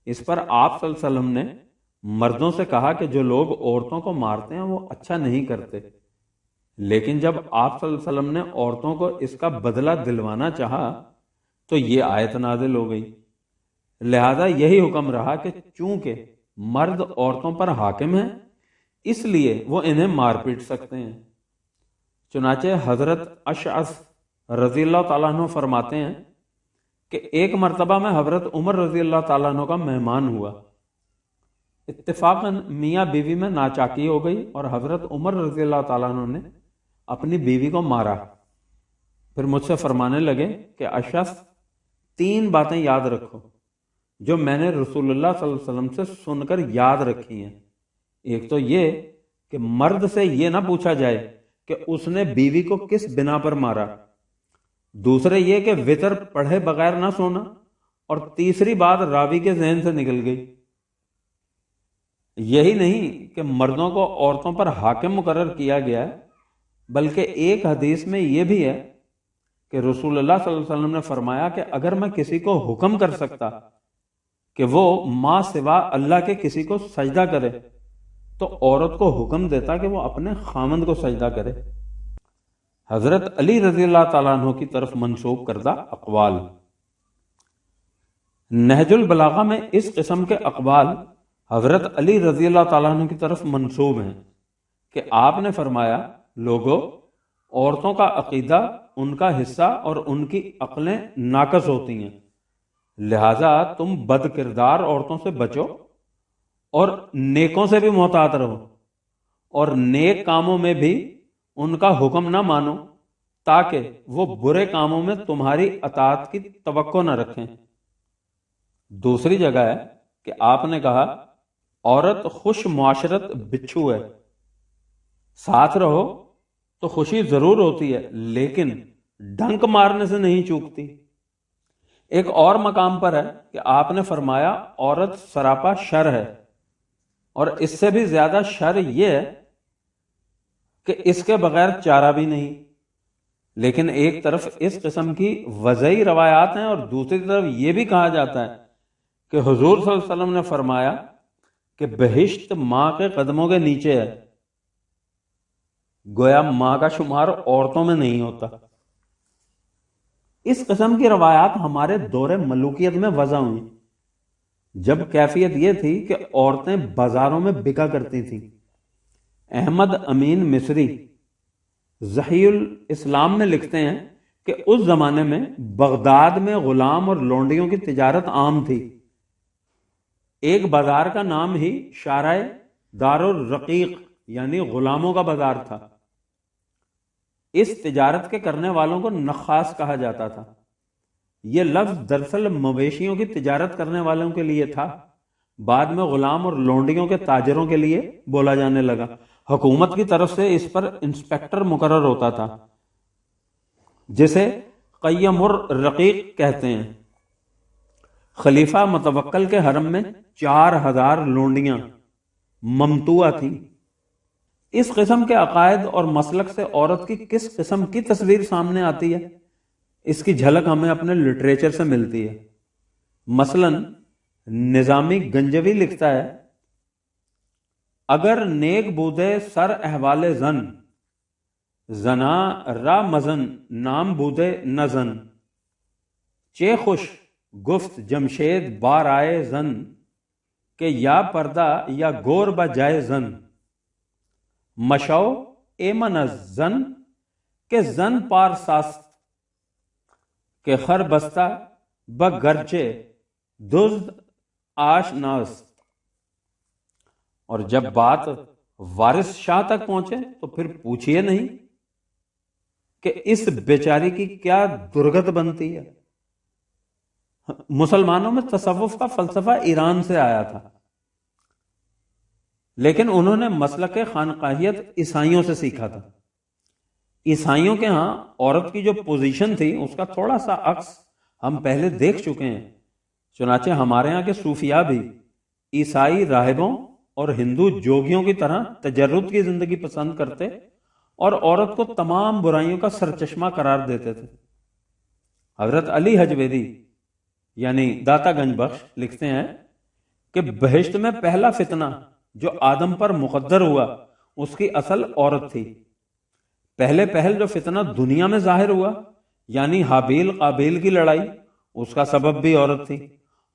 اس پر آپ صلی اللہ علیہ وسلم نے مردوں سے کہا کہ جو لوگ عورتوں کو مارتے ہیں وہ اچھا نہیں کرتے، لیکن جب آپ صلی اللہ علیہ وسلم نے عورتوں کو اس کا بدلہ دلوانا چاہا تو یہ آیت نازل ہو گئی۔ لہذا یہی حکم رہا کہ چونکہ مرد عورتوں پر حاکم ہیں اس لیے وہ انہیں مار پیٹ سکتے ہیں۔ چنانچہ حضرت اشعث رضی اللہ تعالیٰ عنہ فرماتے ہیں کہ ایک مرتبہ میں حضرت عمر رضی اللہ تعالیٰ عنہ کا مہمان ہوا۔ اتفاقاً میاں بیوی میں ناچاکی ہو گئی اور حضرت عمر رضی اللہ تعالیٰ عنہ نے اپنی بیوی کو مارا۔ پھر مجھ سے فرمانے لگے کہ اشعث 3 باتیں یاد رکھو جو میں نے رسول اللہ صلی اللہ علیہ وسلم سے سن کر یاد رکھی ہیں۔ ایک تو یہ کہ مرد سے یہ نہ پوچھا جائے کہ اس نے بیوی کو کس بنا پر مارا، دوسرے یہ کہ وتر پڑھے بغیر نہ سونا، اور تیسری بات راوی کے ذہن سے نکل گئی۔ یہی نہیں کہ مردوں کو عورتوں پر حاکم مقرر کیا گیا ہے، بلکہ ایک حدیث میں یہ بھی ہے کہ رسول اللہ صلی اللہ علیہ وسلم نے فرمایا کہ اگر میں کسی کو حکم کر سکتا کہ وہ ماں سوا اللہ کے کسی کو سجدہ کرے تو عورت کو حکم دیتا کہ وہ اپنے خامند کو سجدہ کرے۔ حضرت علی رضی اللہ تعالیٰ عنہ کی طرف منسوب کردہ اقوال۔ نہج البلاغہ میں اس قسم کے اقوال حضرت علی رضی اللہ تعالیٰ عنہ کی طرف منسوب ہیں کہ آپ نے فرمایا، لوگوں، عورتوں کا عقیدہ ان کا حصہ اور ان کی عقلیں ناقص ہوتی ہیں، لہذا تم بد کردار عورتوں سے بچو اور نیکوں سے بھی محتاط رہو، اور نیک کاموں میں بھی ان کا حکم نہ مانو تاکہ وہ برے کاموں میں تمہاری اطاعت کی توقع نہ رکھیں۔ دوسری جگہ ہے کہ آپ نے کہا، عورت خوش معاشرت بچھو ہے، ساتھ رہو تو خوشی ضرور ہوتی ہے لیکن ڈنک مارنے سے نہیں چوکتی۔ ایک اور مقام پر ہے کہ آپ نے فرمایا، عورت سراپا شر ہے، اور اس سے بھی زیادہ شر یہ ہے کہ اس کے بغیر چارہ بھی نہیں۔ لیکن ایک طرف اس قسم کی وضعی روایات ہیں اور دوسری طرف یہ بھی کہا جاتا ہے کہ حضور صلی اللہ علیہ وسلم نے فرمایا کہ بہشت ماں کے قدموں کے نیچے ہے، گویا ماں کا شمار عورتوں میں نہیں ہوتا۔ اس قسم کی روایات ہمارے دور ملوکیت میں وضع ہوئی جب کیفیت یہ تھی کہ عورتیں بازاروں میں بکا کرتی تھیں۔ احمد امین مصری ضحی الاسلام میں لکھتے ہیں کہ اس زمانے میں بغداد میں غلام اور لونڈیوں کی تجارت عام تھی۔ ایک بازار کا نام ہی شارع دار الرقیق یعنی غلاموں کا بازار تھا۔ اس تجارت کے کرنے والوں کو نخاس کہا جاتا تھا۔ یہ لفظ دراصل مویشیوں کی تجارت کرنے والوں کے لیے تھا، بعد میں غلام اور لونڈیوں کے تاجروں کے لیے بولا جانے لگا۔ حکومت کی طرف سے اس پر انسپیکٹر مقرر ہوتا تھا جسے قیم الرقیق کہتے ہیں۔ خلیفہ متوکل کے حرم میں 4000 لونڈیاں ممتوعہ تھیں۔ اس قسم کے عقائد اور مسلک سے عورت کی کس قسم کی تصویر سامنے آتی ہے، اس کی جھلک ہمیں اپنے لٹریچر سے ملتی ہے۔ مثلا نظامی گنجوی لکھتا ہے، اگر نیک بودے سر احوال زن، زنا را مزن نام بودے نزن، چے خوش گفت جمشید بار آئے زن، کہ یا پردہ یا گور با جائے زن، مشو ایمن از زن کہ زن پار ساست، کہ خر بستہ بگرچے دزد آشناست۔ اور جب بات وارث شاہ تک پہنچے تو پھر پوچھئے نہیں کہ اس بیچاری کی کیا درگت بنتی ہے۔ مسلمانوں میں تصوف کا فلسفہ ایران سے آیا تھا، لیکن انہوں نے مسلک خانقاہیت عیسائیوں سے سیکھا تھا۔ عیسائیوں کے ہاں عورت کی جو پوزیشن تھی اس کا تھوڑا سا عکس ہم پہلے دیکھ چکے ہیں۔ چنانچہ ہمارے ہاں کے صوفیاء بھی عیسائی راہبوں اور ہندو جوگیوں کی طرح تجرد کی زندگی پسند کرتے اور عورت کو تمام برائیوں کا سرچشمہ قرار دیتے تھے۔ حضرت علی حجویری یعنی داتا گنج بخش لکھتے ہیں کہ بہشت میں پہلا فتنہ جو آدم پر مقدر ہوا اس کی اصل عورت تھی۔ پہل جو فتنہ دنیا میں ظاہر ہوا یعنی حابیل قابیل کی لڑائی، اس کا سبب بھی عورت تھی،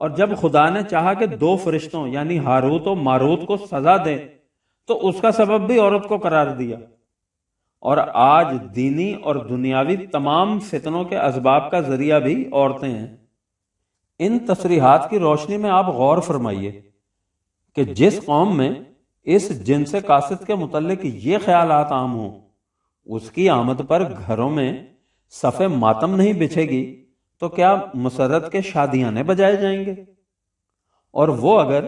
اور جب خدا نے چاہا کہ 2 فرشتوں یعنی ہاروت و ماروت کو سزا دے تو اس کا سبب بھی عورت کو قرار دیا۔ اور آج دینی اور دنیاوی تمام فتنوں کے اسباب کا ذریعہ بھی عورتیں ہیں۔ ان تصریحات کی روشنی میں آپ غور فرمائیے کہ جس قوم میں اس جنس قاصد کے متعلق یہ خیالات عام ہوں، اس کی آمد پر گھروں میں صف ماتم نہیں بچھے گی تو کیا مسرت کے شادیانے بجائے جائیں گے؟ اور وہ اگر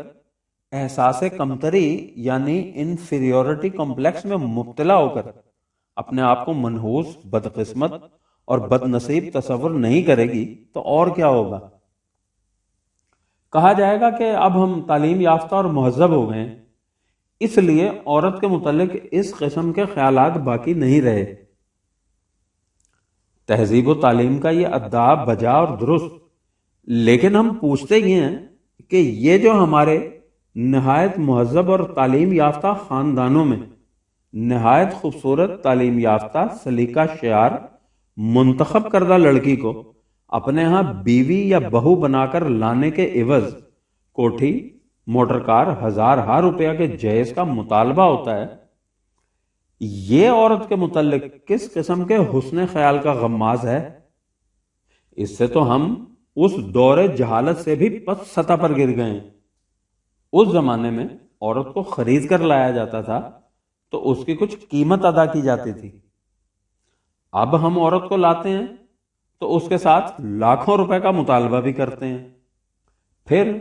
احساس کمتری یعنی انفیریورٹی کمپلیکس میں مبتلا ہو کر اپنے آپ کو منحوس، بدقسمت اور بد نصیب تصور نہیں کرے گی تو اور کیا ہوگا؟ کہا جائے گا کہ اب ہم تعلیم یافتہ اور مہذب ہو گئے، اس لیے عورت کے متعلق اس قسم کے خیالات باقی نہیں رہے۔ تہذیب و تعلیم کا یہ اداب بجا اور درست، لیکن ہم پوچھتے یہ ہیں کہ یہ جو ہمارے نہایت مہذب اور تعلیم یافتہ خاندانوں میں نہایت خوبصورت تعلیم یافتہ سلیقہ شعار منتخب کردہ لڑکی کو اپنے ہاں بیوی یا بہو بنا کر لانے کے عوض کوٹھی، موٹر کار، ہزارہا روپیہ کے جہیز کا مطالبہ ہوتا ہے، یہ عورت کے متعلق کس قسم کے حسن خیال کا غماز ہے؟ اس سے تو ہم اس دور جہالت سے بھی پس سطح پر گر گئے ہیں۔ اس زمانے میں عورت کو خرید کر لایا جاتا تھا تو اس کی کچھ قیمت ادا کی جاتی تھی۔ اب ہم عورت کو لاتے ہیں تو اس کے ساتھ لاکھوں روپے کا مطالبہ بھی کرتے ہیں۔ پھر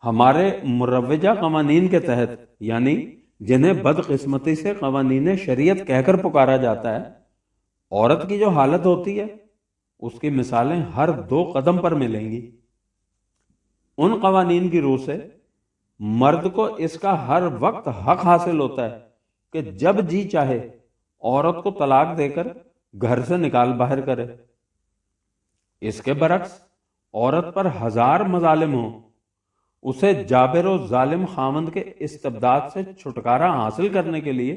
ہمارے مروجہ قوانین کے تحت، یعنی جنہیں بدقسمتی سے قوانین شریعت کہہ کر پکارا جاتا ہے، عورت کی جو حالت ہوتی ہے اس کی مثالیں ہر 2 قدم پر ملیں گی۔ ان قوانین کی روح سے مرد کو اس کا ہر وقت حق حاصل ہوتا ہے کہ جب جی چاہے عورت کو طلاق دے کر گھر سے نکال باہر کرے۔ اس کے برعکس عورت پر ہزار مظالم ہوں، اسے جابر و ظالم خاوند کے استبداد سے چھٹکارا حاصل کرنے کے لیے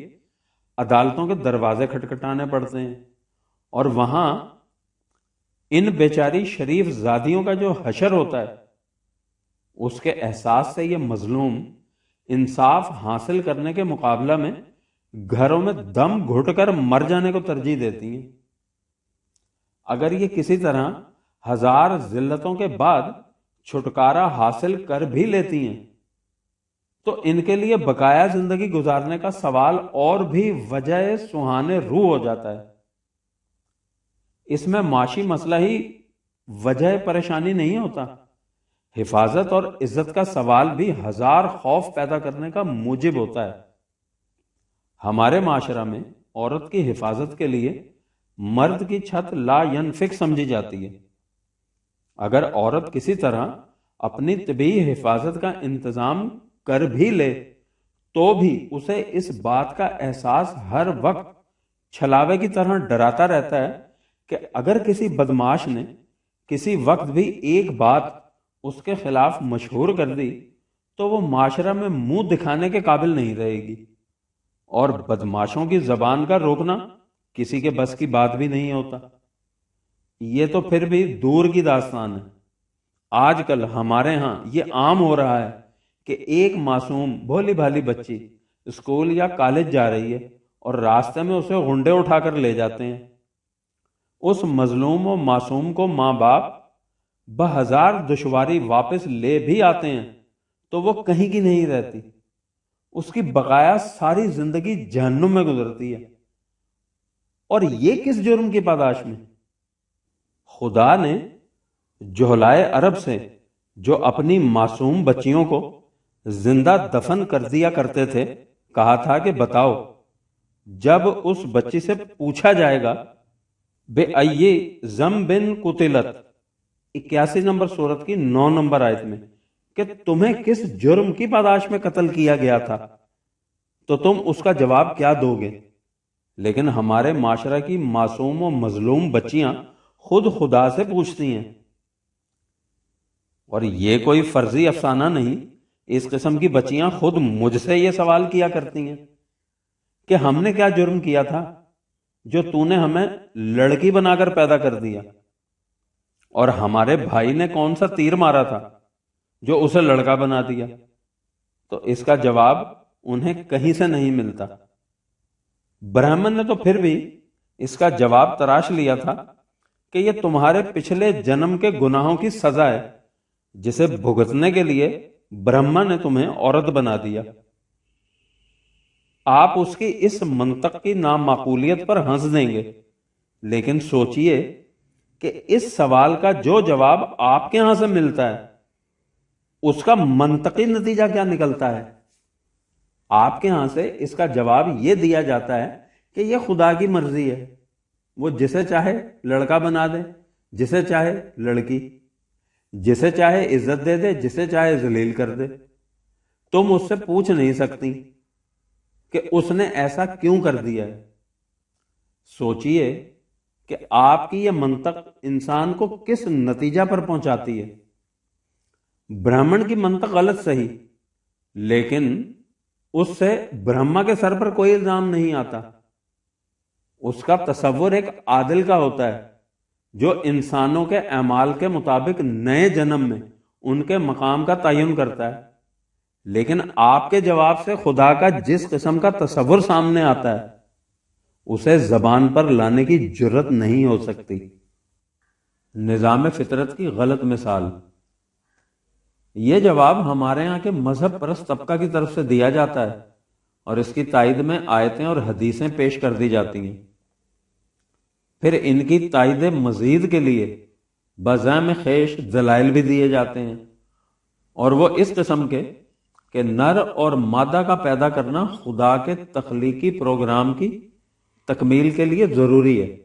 عدالتوں کے دروازے کھٹکھٹانے پڑتے ہیں، اور وہاں ان بیچاری شریف زادیوں کا جو حشر ہوتا ہے، اس کے احساس سے یہ مظلوم انصاف حاصل کرنے کے مقابلہ میں گھروں میں دم گھٹ کر مر جانے کو ترجیح دیتی ہیں۔ اگر یہ کسی طرح ہزار ذلتوں کے بعد چھٹکارا حاصل کر بھی لیتی ہیں تو ان کے لیے بقایا زندگی گزارنے کا سوال اور بھی وجہ سہانے روح ہو جاتا ہے۔ اس میں معاشی مسئلہ ہی وجہ پریشانی نہیں ہوتا، حفاظت اور عزت کا سوال بھی ہزار خوف پیدا کرنے کا موجب ہوتا ہے۔ ہمارے معاشرہ میں عورت کی حفاظت کے لیے مرد کی چھت لا ینفک سمجھی جاتی ہے۔ اگر عورت کسی طرح اپنی طبی حفاظت کا انتظام کر بھی لے تو بھی اسے اس بات کا احساس ہر وقت چھلاوے کی طرح ڈراتا رہتا ہے کہ اگر کسی بدماش نے کسی وقت بھی ایک بات اس کے خلاف مشہور کر دی تو وہ معاشرہ میں منہ دکھانے کے قابل نہیں رہے گی، اور بدماشوں کی زبان کا روکنا کسی کے بس کی بات بھی نہیں ہوتا۔ یہ تو پھر بھی دور کی داستان ہے۔ آج کل ہمارے ہاں یہ عام ہو رہا ہے کہ ایک معصوم بھولی بھالی بچی اسکول یا کالج جا رہی ہے اور راستے میں اسے غنڈے اٹھا کر لے جاتے ہیں۔ اس مظلوم و معصوم کو ماں باپ بہزار دشواری واپس لے بھی آتے ہیں تو وہ کہیں کی نہیں رہتی، اس کی بقایا ساری زندگی جہنم میں گزرتی ہے، اور یہ کس جرم کی پاداش میں؟ خدا نے جہلائے عرب سے جو اپنی معصوم بچیوں کو زندہ دفن کر دیا کرتے تھے کہا تھا کہ بتاؤ، جب اس بچی سے پوچھا جائے گا بے ای ذنب قتلت، 81 نمبر سورت کی 9 نمبر آیت میں، کہ تمہیں کس جرم کی پاداش میں قتل کیا گیا تھا، تو تم اس کا جواب کیا دو گے؟ لیکن ہمارے معاشرہ کی معصوم و مظلوم بچیاں خود خدا سے پوچھتی ہیں، اور یہ کوئی فرضی افسانہ نہیں، اس قسم کی بچیاں خود مجھ سے یہ سوال کیا کرتی ہیں کہ ہم نے کیا جرم کیا تھا جو تو نے ہمیں لڑکی بنا کر پیدا کر دیا، اور ہمارے بھائی نے کون سا تیر مارا تھا جو اسے لڑکا بنا دیا؟ تو اس کا جواب انہیں کہیں سے نہیں ملتا۔ برہمن نے تو پھر بھی اس کا جواب تراش لیا تھا کہ یہ تمہارے پچھلے جنم کے گناہوں کی سزا ہے جسے بھگتنے کے لیے برہما نے تمہیں عورت بنا دیا۔ آپ اس کی اس منطق کی نامعقولیت پر ہنس دیں گے، لیکن سوچئے کہ اس سوال کا جو جواب آپ کے ہاں سے ملتا ہے اس کا منطقی نتیجہ کیا نکلتا ہے؟ آپ کے ہاں سے اس کا جواب یہ دیا جاتا ہے کہ یہ خدا کی مرضی ہے، وہ جسے چاہے لڑکا بنا دے، جسے چاہے لڑکی، جسے چاہے عزت دے دے، جسے چاہے ذلیل کر دے۔ تم اس سے پوچھ نہیں سکتی کہ اس نے ایسا کیوں کر دیا ہے۔ سوچئے کہ آپ کی یہ منطق انسان کو کس نتیجہ پر پہنچاتی ہے۔ برہمن کی منطق غلط صحیح، لیکن اس سے برہما کے سر پر کوئی الزام نہیں آتا۔ اس کا تصور ایک عادل کا ہوتا ہے جو انسانوں کے اعمال کے مطابق نئے جنم میں ان کے مقام کا تعین کرتا ہے۔ لیکن آپ کے جواب سے خدا کا جس قسم کا تصور سامنے آتا ہے اسے زبان پر لانے کی جرت نہیں ہو سکتی۔ نظام فطرت کی غلط مثال۔ یہ جواب ہمارے ہاں کے مذہب پرست طبقہ کی طرف سے دیا جاتا ہے اور اس کی تائید میں آیتیں اور حدیثیں پیش کر دی جاتی ہیں۔ پھر ان کی تائید مزید کے لیے بزعم خیش دلائل بھی دیے جاتے ہیں، اور وہ اس قسم کے کہ نر اور مادہ کا پیدا کرنا خدا کے تخلیقی پروگرام کی تکمیل کے لیے ضروری ہے۔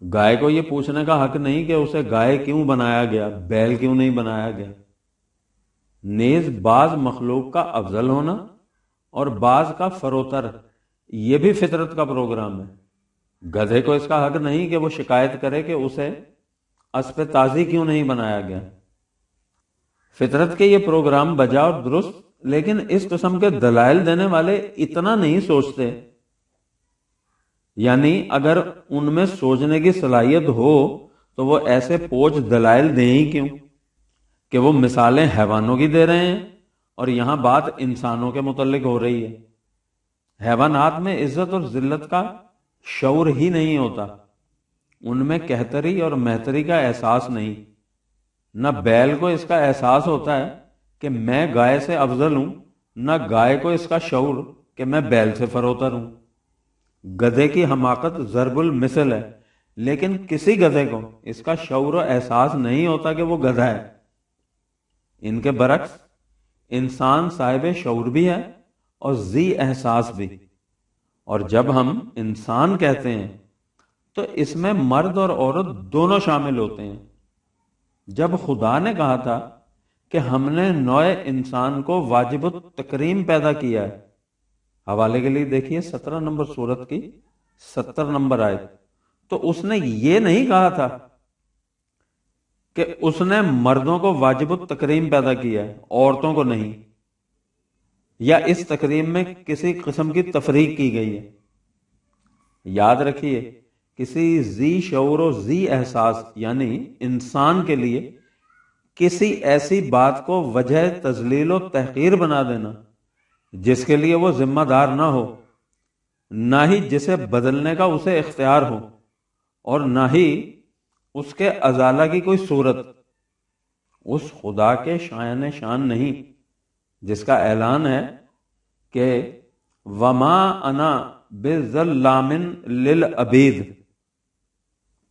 گائے کو یہ پوچھنے کا حق نہیں کہ اسے گائے کیوں بنایا گیا، بیل کیوں نہیں بنایا گیا۔ نیز بعض مخلوق کا افضل ہونا اور بعض کا فروتر، یہ بھی فطرت کا پروگرام ہے۔ گدھے کو اس کا حق نہیں کہ وہ شکایت کرے کہ اسے اسپِ تازی کیوں نہیں بنایا گیا۔ فطرت کے یہ پروگرام بجا اور درست، لیکن اس قسم کے دلائل دینے والے اتنا نہیں سوچتے، یعنی اگر ان میں سوچنے کی صلاحیت ہو تو وہ ایسے پوچھ دلائل دیں ہی کیوں کہ وہ مثالیں حیوانوں کی دے رہے ہیں اور یہاں بات انسانوں کے متعلق ہو رہی ہے۔ حیوانات میں عزت اور ذلت کا شعور ہی نہیں ہوتا، ان میں کہتری اور مہتری کا احساس نہیں۔ نہ بیل کو اس کا احساس ہوتا ہے کہ میں گائے سے افضل ہوں، نہ گائے کو اس کا شعور کہ میں بیل سے فروتر ہوں۔ گدھے کی حماقت ضرب المثل ہے، لیکن کسی گدھے کو اس کا شعور و احساس نہیں ہوتا کہ وہ گدھا ہے۔ ان کے برعکس انسان صاحب شعور بھی ہے اور ذی احساس بھی، اور جب ہم انسان کہتے ہیں تو اس میں مرد اور عورت دونوں شامل ہوتے ہیں۔ جب خدا نے کہا تھا کہ ہم نے نوع انسان کو واجب التکریم پیدا کیا ہے، حوالے کے لیے دیکھیے 17 نمبر سورت کی 70 نمبر آیت، تو اس نے یہ نہیں کہا تھا کہ اس نے مردوں کو واجب التکریم پیدا کیا ہے، عورتوں کو نہیں، یا اس تکریم میں کسی قسم کی تفریق کی گئی ہے۔ یاد رکھیے، کسی ذی شعور و ذی احساس یعنی انسان کے لیے کسی ایسی بات کو وجہ تذلیل و تحقیر بنا دینا جس کے لیے وہ ذمہ دار نہ ہو، نہ ہی جسے بدلنے کا اسے اختیار ہو، اور نہ ہی اس کے ازالہ کی کوئی صورت، اس خدا کے شایان شان نہیں جس کا اعلان ہے کہ وما انا بظلام للعبید،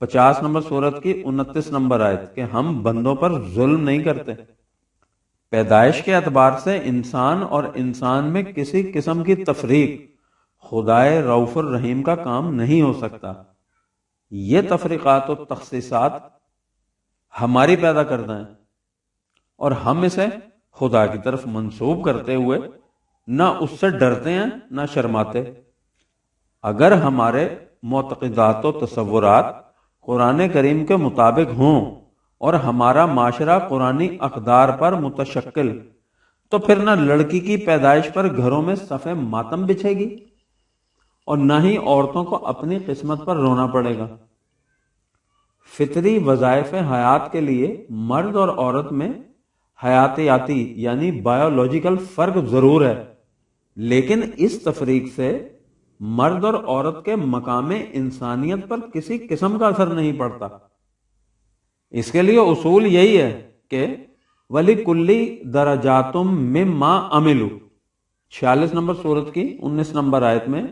50 نمبر سورت کی 29 نمبر آیت، کہ ہم بندوں پر ظلم نہیں کرتے۔ پیدائش کے اعتبار سے انسان اور انسان میں کسی قسم کی تفریق خدائے رؤوف الرحیم کا کام نہیں ہو سکتا۔ یہ تفریقات و تخصیصات ہماری پیدا کردہ ہیں اور ہم اسے خدا کی طرف منسوب کرتے ہوئے نہ اس سے ڈرتے ہیں نہ شرماتے۔ اگر ہمارے معتقدات و تصورات قرآن کریم کے مطابق ہوں اور ہمارا معاشرہ قرآنی اقدار پر متشکل، تو پھر نہ لڑکی کی پیدائش پر گھروں میں صف ماتم بچھے گی اور نہ ہی عورتوں کو اپنی قسمت پر رونا پڑے گا۔ فطری وظائف حیات کے لیے مرد اور عورت میں حیاتیاتی یعنی بایولوجیکل فرق ضرور ہے، لیکن اس تفریق سے مرد اور عورت کے مقام انسانیت پر کسی قسم کا اثر نہیں پڑتا۔ اس کے لیے اصول یہی ہے کہ وَلِكُلِّ دَرَجَاتٌ مِّمَّا عَمِلُوا، 46 نمبر سورت کی 19 نمبر آیت میں،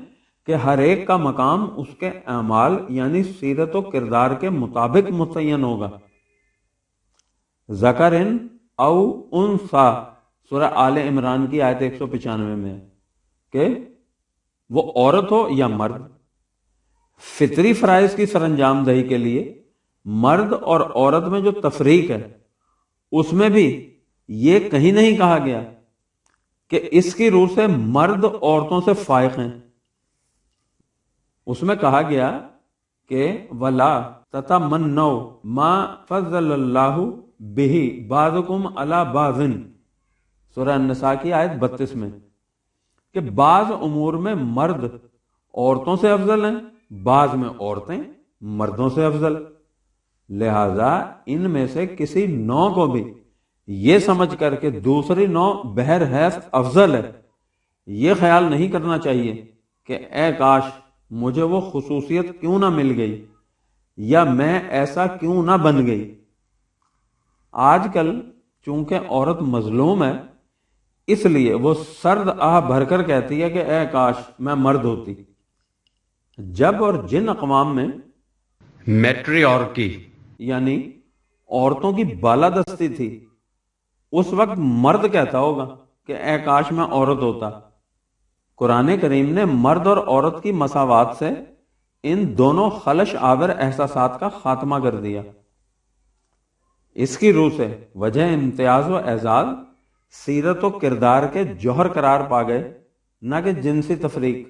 کہ ہر ایک کا مقام اس کے اعمال یعنی سیرت و کردار کے مطابق متعین ہوگا۔ ذکرن او انثی، سورہ آل عمران کی آیت 195 میں، کہ وہ عورت ہو یا مرد۔ فطری فرائض کی سر انجام دہی کے لیے مرد اور عورت میں جو تفریق ہے اس میں بھی یہ کہیں نہیں کہا گیا کہ اس کی روح سے مرد عورتوں سے فائق ہیں۔ اس میں کہا گیا کہ ولا تتمنوا ما فضل اللہ بہ بعضکم علی بعض، سورہ النساء کی آیت 32 میں، کہ بعض امور میں مرد عورتوں سے افضل ہیں، بعض میں عورتیں مردوں سے افضل، لہذا ان میں سے کسی نوع کو بھی یہ سمجھ کر کہ دوسری نوع بہر حیث افضل ہے، یہ خیال نہیں کرنا چاہیے کہ اے کاش مجھے وہ خصوصیت کیوں نہ مل گئی یا میں ایسا کیوں نہ بن گئی۔ آج کل چونکہ عورت مظلوم ہے، اس لیے وہ سرد آہ بھر کر کہتی ہے کہ اے کاش میں مرد ہوتی۔ جب اور جن اقوام میں میٹریارکی یعنی عورتوں کی بالادستی تھی، اس وقت مرد کہتا ہوگا کہ اے کاش میں عورت ہوتا۔ قرآن کریم نے مرد اور عورت کی مساوات سے ان دونوں خلش آور احساسات کا خاتمہ کر دیا۔ اس کی روح سے وجہ امتیاز و اعزاز سیرت و کردار کے جوہر قرار پا گئے، نہ کہ جنسی تفریق۔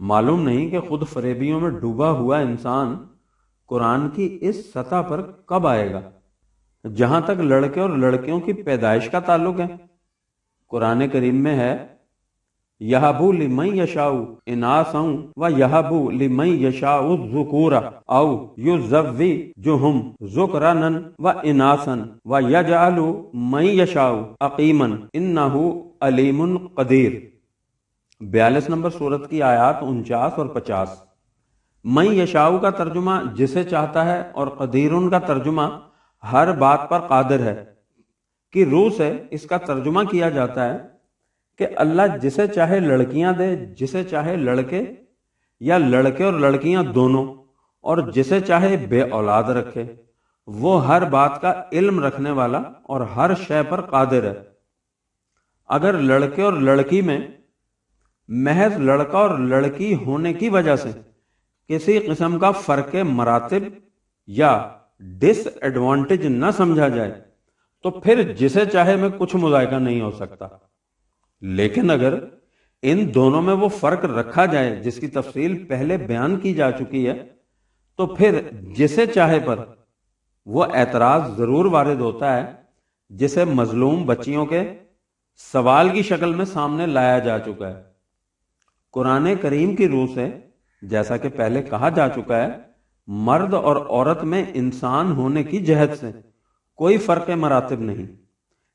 معلوم نہیں کہ خود فریبیوں میں ڈوبا ہوا انسان قرآن کی اس سطح پر کب آئے گا۔ جہاں تک لڑکے اور لڑکیوں کی پیدائش کا تعلق ہے، قرآن کریم میں ہے یَهَبُ لِمَن یَشَاءُ إِنَاثًا وَیَهَبُ لِمَن یَشَاءُ الذُّکُورَ أَوْ یُزَوِّجُهُمْ ذُکْرَانًا وَإِنَاثًا وَیَجْعَلُ مَن یَشَاءُ عَقِیمًا إِنَّهُ عَلِیمٌ قدیر۔ 42 نمبر سورت کی آیات 49 اور 50۔ من یشاء کا ترجمہ جسے چاہتا ہے اور قدیرن کا ترجمہ ہر بات پر قادر ہے کی روح سے اس کا ترجمہ کیا جاتا ہے کہ اللہ جسے چاہے لڑکیاں دے، جسے چاہے لڑکے، یا لڑکے اور لڑکیاں دونوں، اور جسے چاہے بے اولاد رکھے۔ وہ ہر بات کا علم رکھنے والا اور ہر شے پر قادر ہے۔ اگر لڑکے اور لڑکی میں محض لڑکا اور لڑکی ہونے کی وجہ سے کسی قسم کا فرق مراتب یا ڈس ایڈوانٹیج نہ سمجھا جائے تو پھر جسے چاہے میں کچھ مذائقہ نہیں ہو سکتا، لیکن اگر ان دونوں میں وہ فرق رکھا جائے جس کی تفصیل پہلے بیان کی جا چکی ہے تو پھر جسے چاہے پر وہ اعتراض ضرور وارد ہوتا ہے جسے مظلوم بچیوں کے سوال کی شکل میں سامنے لایا جا چکا ہے۔ قرآن کریم کی روح سے جیسا کہ پہلے کہا جا چکا ہے، مرد اور عورت میں انسان ہونے کی جہت سے کوئی فرق مراتب نہیں،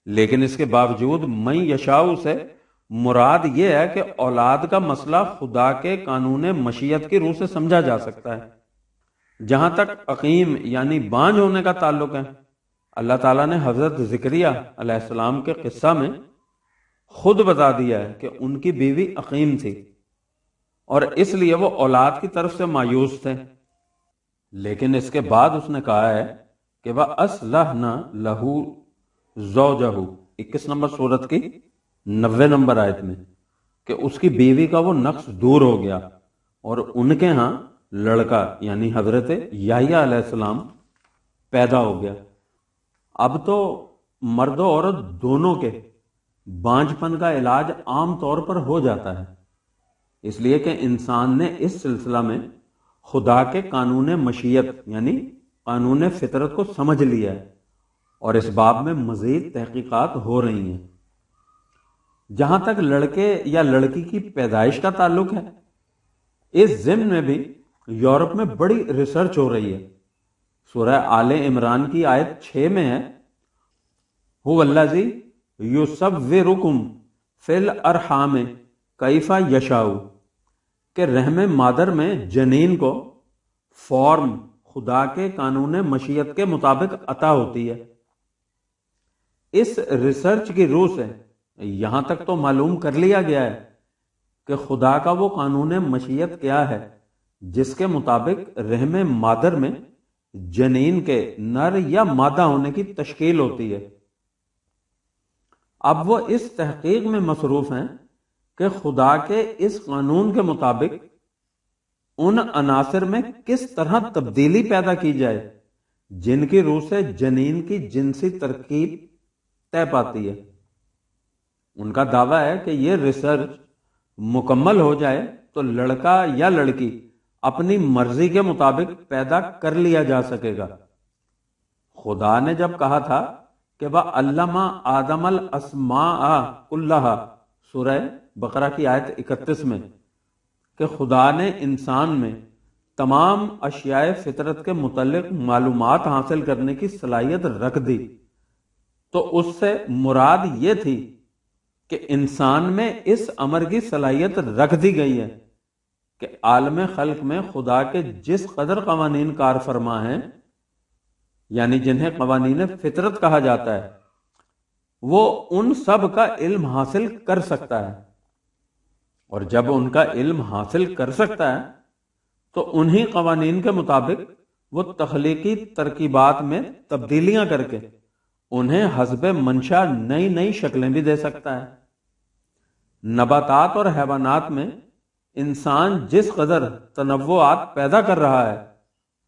لیکن اس کے باوجود من یشاء سے مراد یہ ہے کہ اولاد کا مسئلہ خدا کے قانون مشیت کی روح سے سمجھا جا سکتا ہے۔ جہاں تک عقیم یعنی بانجھ ہونے کا تعلق ہے، اللہ تعالیٰ نے حضرت زکریا علیہ السلام کے قصہ میں خود بتا دیا ہے کہ ان کی بیوی عقیم تھی اور اس لیے وہ اولاد کی طرف سے مایوس تھے، لیکن اس کے بعد اس نے کہا ہے کہ وَأَصْلَحْنَا لَهُ زَوْجَهُ 21 نمبر سورت کی 90 نمبر آیت میں، کہ اس کی بیوی کا وہ نقص دور ہو گیا اور ان کے ہاں لڑکا یعنی حضرت یحییٰ علیہ السلام پیدا ہو گیا۔ اب تو مرد و عورت دونوں کے بانجھ پن کا علاج عام طور پر ہو جاتا ہے، اس لیے کہ انسان نے اس سلسلہ میں خدا کے قانون مشیت یعنی قانون فطرت کو سمجھ لیا ہے اور اس باب میں مزید تحقیقات ہو رہی ہیں۔ جہاں تک لڑکے یا لڑکی کی پیدائش کا تعلق ہے، اس ضمن میں بھی یورپ میں بڑی ریسرچ ہو رہی ہے۔ سورہ آل عمران کی آیت 6 میں ہے هو الذی یصورکم فی الارحام کیف یشاء، کہ رحم مادر میں جنین کو فارم خدا کے قانون مشیت کے مطابق عطا ہوتی ہے۔ اس ریسرچ کی روح سے یہاں تک تو معلوم کر لیا گیا ہے کہ خدا کا وہ قانون مشیت کیا ہے جس کے مطابق رحم مادر میں جنین کے نر یا مادہ ہونے کی تشکیل ہوتی ہے۔ اب وہ اس تحقیق میں مصروف ہیں کہ خدا کے اس قانون کے مطابق ان عناصر میں کس طرح تبدیلی پیدا کی جائے جن کی روح سے جنین کی جنسی ترکیب طے پاتی ہے۔ ان کا دعویٰ ہے کہ یہ ریسرچ مکمل ہو جائے تو لڑکا یا لڑکی اپنی مرضی کے مطابق پیدا کر لیا جا سکے گا۔ خدا نے جب کہا تھا کہ وَعَلَّمَ آدَمَ الْأَسْمَاءَ كُلَّهَا، سورہ بقرہ کی آیت 31 میں، کہ خدا نے انسان میں تمام اشیاء فطرت کے متعلق معلومات حاصل کرنے کی صلاحیت رکھ دی، تو اس سے مراد یہ تھی کہ انسان میں اس امر کی صلاحیت رکھ دی گئی ہے کہ عالم خلق میں خدا کے جس قدر قوانین کار فرما ہیں، یعنی جنہیں قوانین فطرت کہا جاتا ہے، وہ ان سب کا علم حاصل کر سکتا ہے، اور جب ان کا علم حاصل کر سکتا ہے تو انہی قوانین کے مطابق وہ تخلیقی ترکیبات میں تبدیلیاں کر کے انہیں حسب منشا نئی نئی شکلیں بھی دے سکتا ہے۔ نباتات اور حیوانات میں انسان جس قدر تنوعات پیدا کر رہا ہے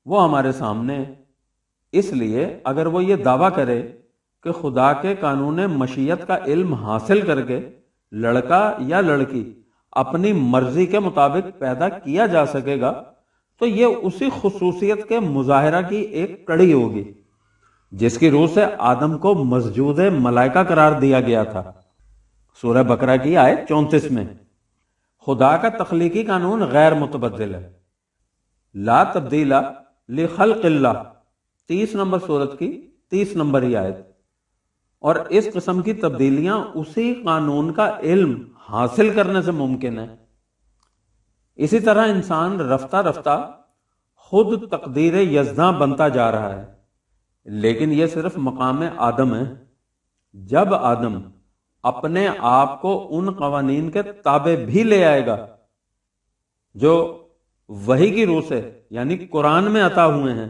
وہ ہمارے سامنے ہے۔ اس لیے اگر وہ یہ دعویٰ کرے کہ خدا کے قانون مشیت کا علم حاصل کر کے لڑکا یا لڑکی اپنی مرضی کے مطابق پیدا کیا جا سکے گا، تو یہ اسی خصوصیت کے مظاہرہ کی ایک کڑی ہوگی جس کی روح سے آدم کو مسجود ملائکہ قرار دیا گیا تھا، سورہ بقرہ کی آیت 34 میں۔ خدا کا تخلیقی قانون غیر متبدل ہے، لا تبدیل لخلق اللہ، 30 نمبر سورت کی 30 نمبر ہی آیت۔ اور اس قسم کی تبدیلیاں اسی قانون کا علم حاصل کرنے سے ممکن ہے۔ اسی طرح انسان رفتہ رفتہ خود تقدیر یزداں بنتا جا رہا ہے، لیکن یہ صرف مقام آدم ہے۔ جب آدم اپنے آپ کو ان قوانین کے تابع بھی لے آئے گا جو وحی کی روح سے یعنی قرآن میں عطا ہوئے ہیں،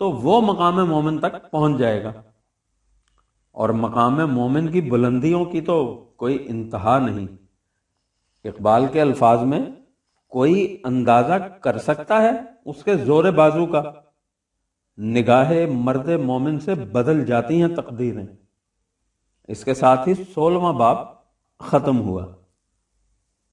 تو وہ مقام مومن تک پہنچ جائے گا، اور مقام مومن کی بلندیوں کی تو کوئی انتہا نہیں۔ اقبال کے الفاظ میں، کوئی اندازہ کر سکتا ہے اس کے زور بازو کا، نگاہ مرد مومن سے بدل جاتی ہیں تقدیریں۔ اس کے ساتھ ہی 16واں باب ختم ہوا۔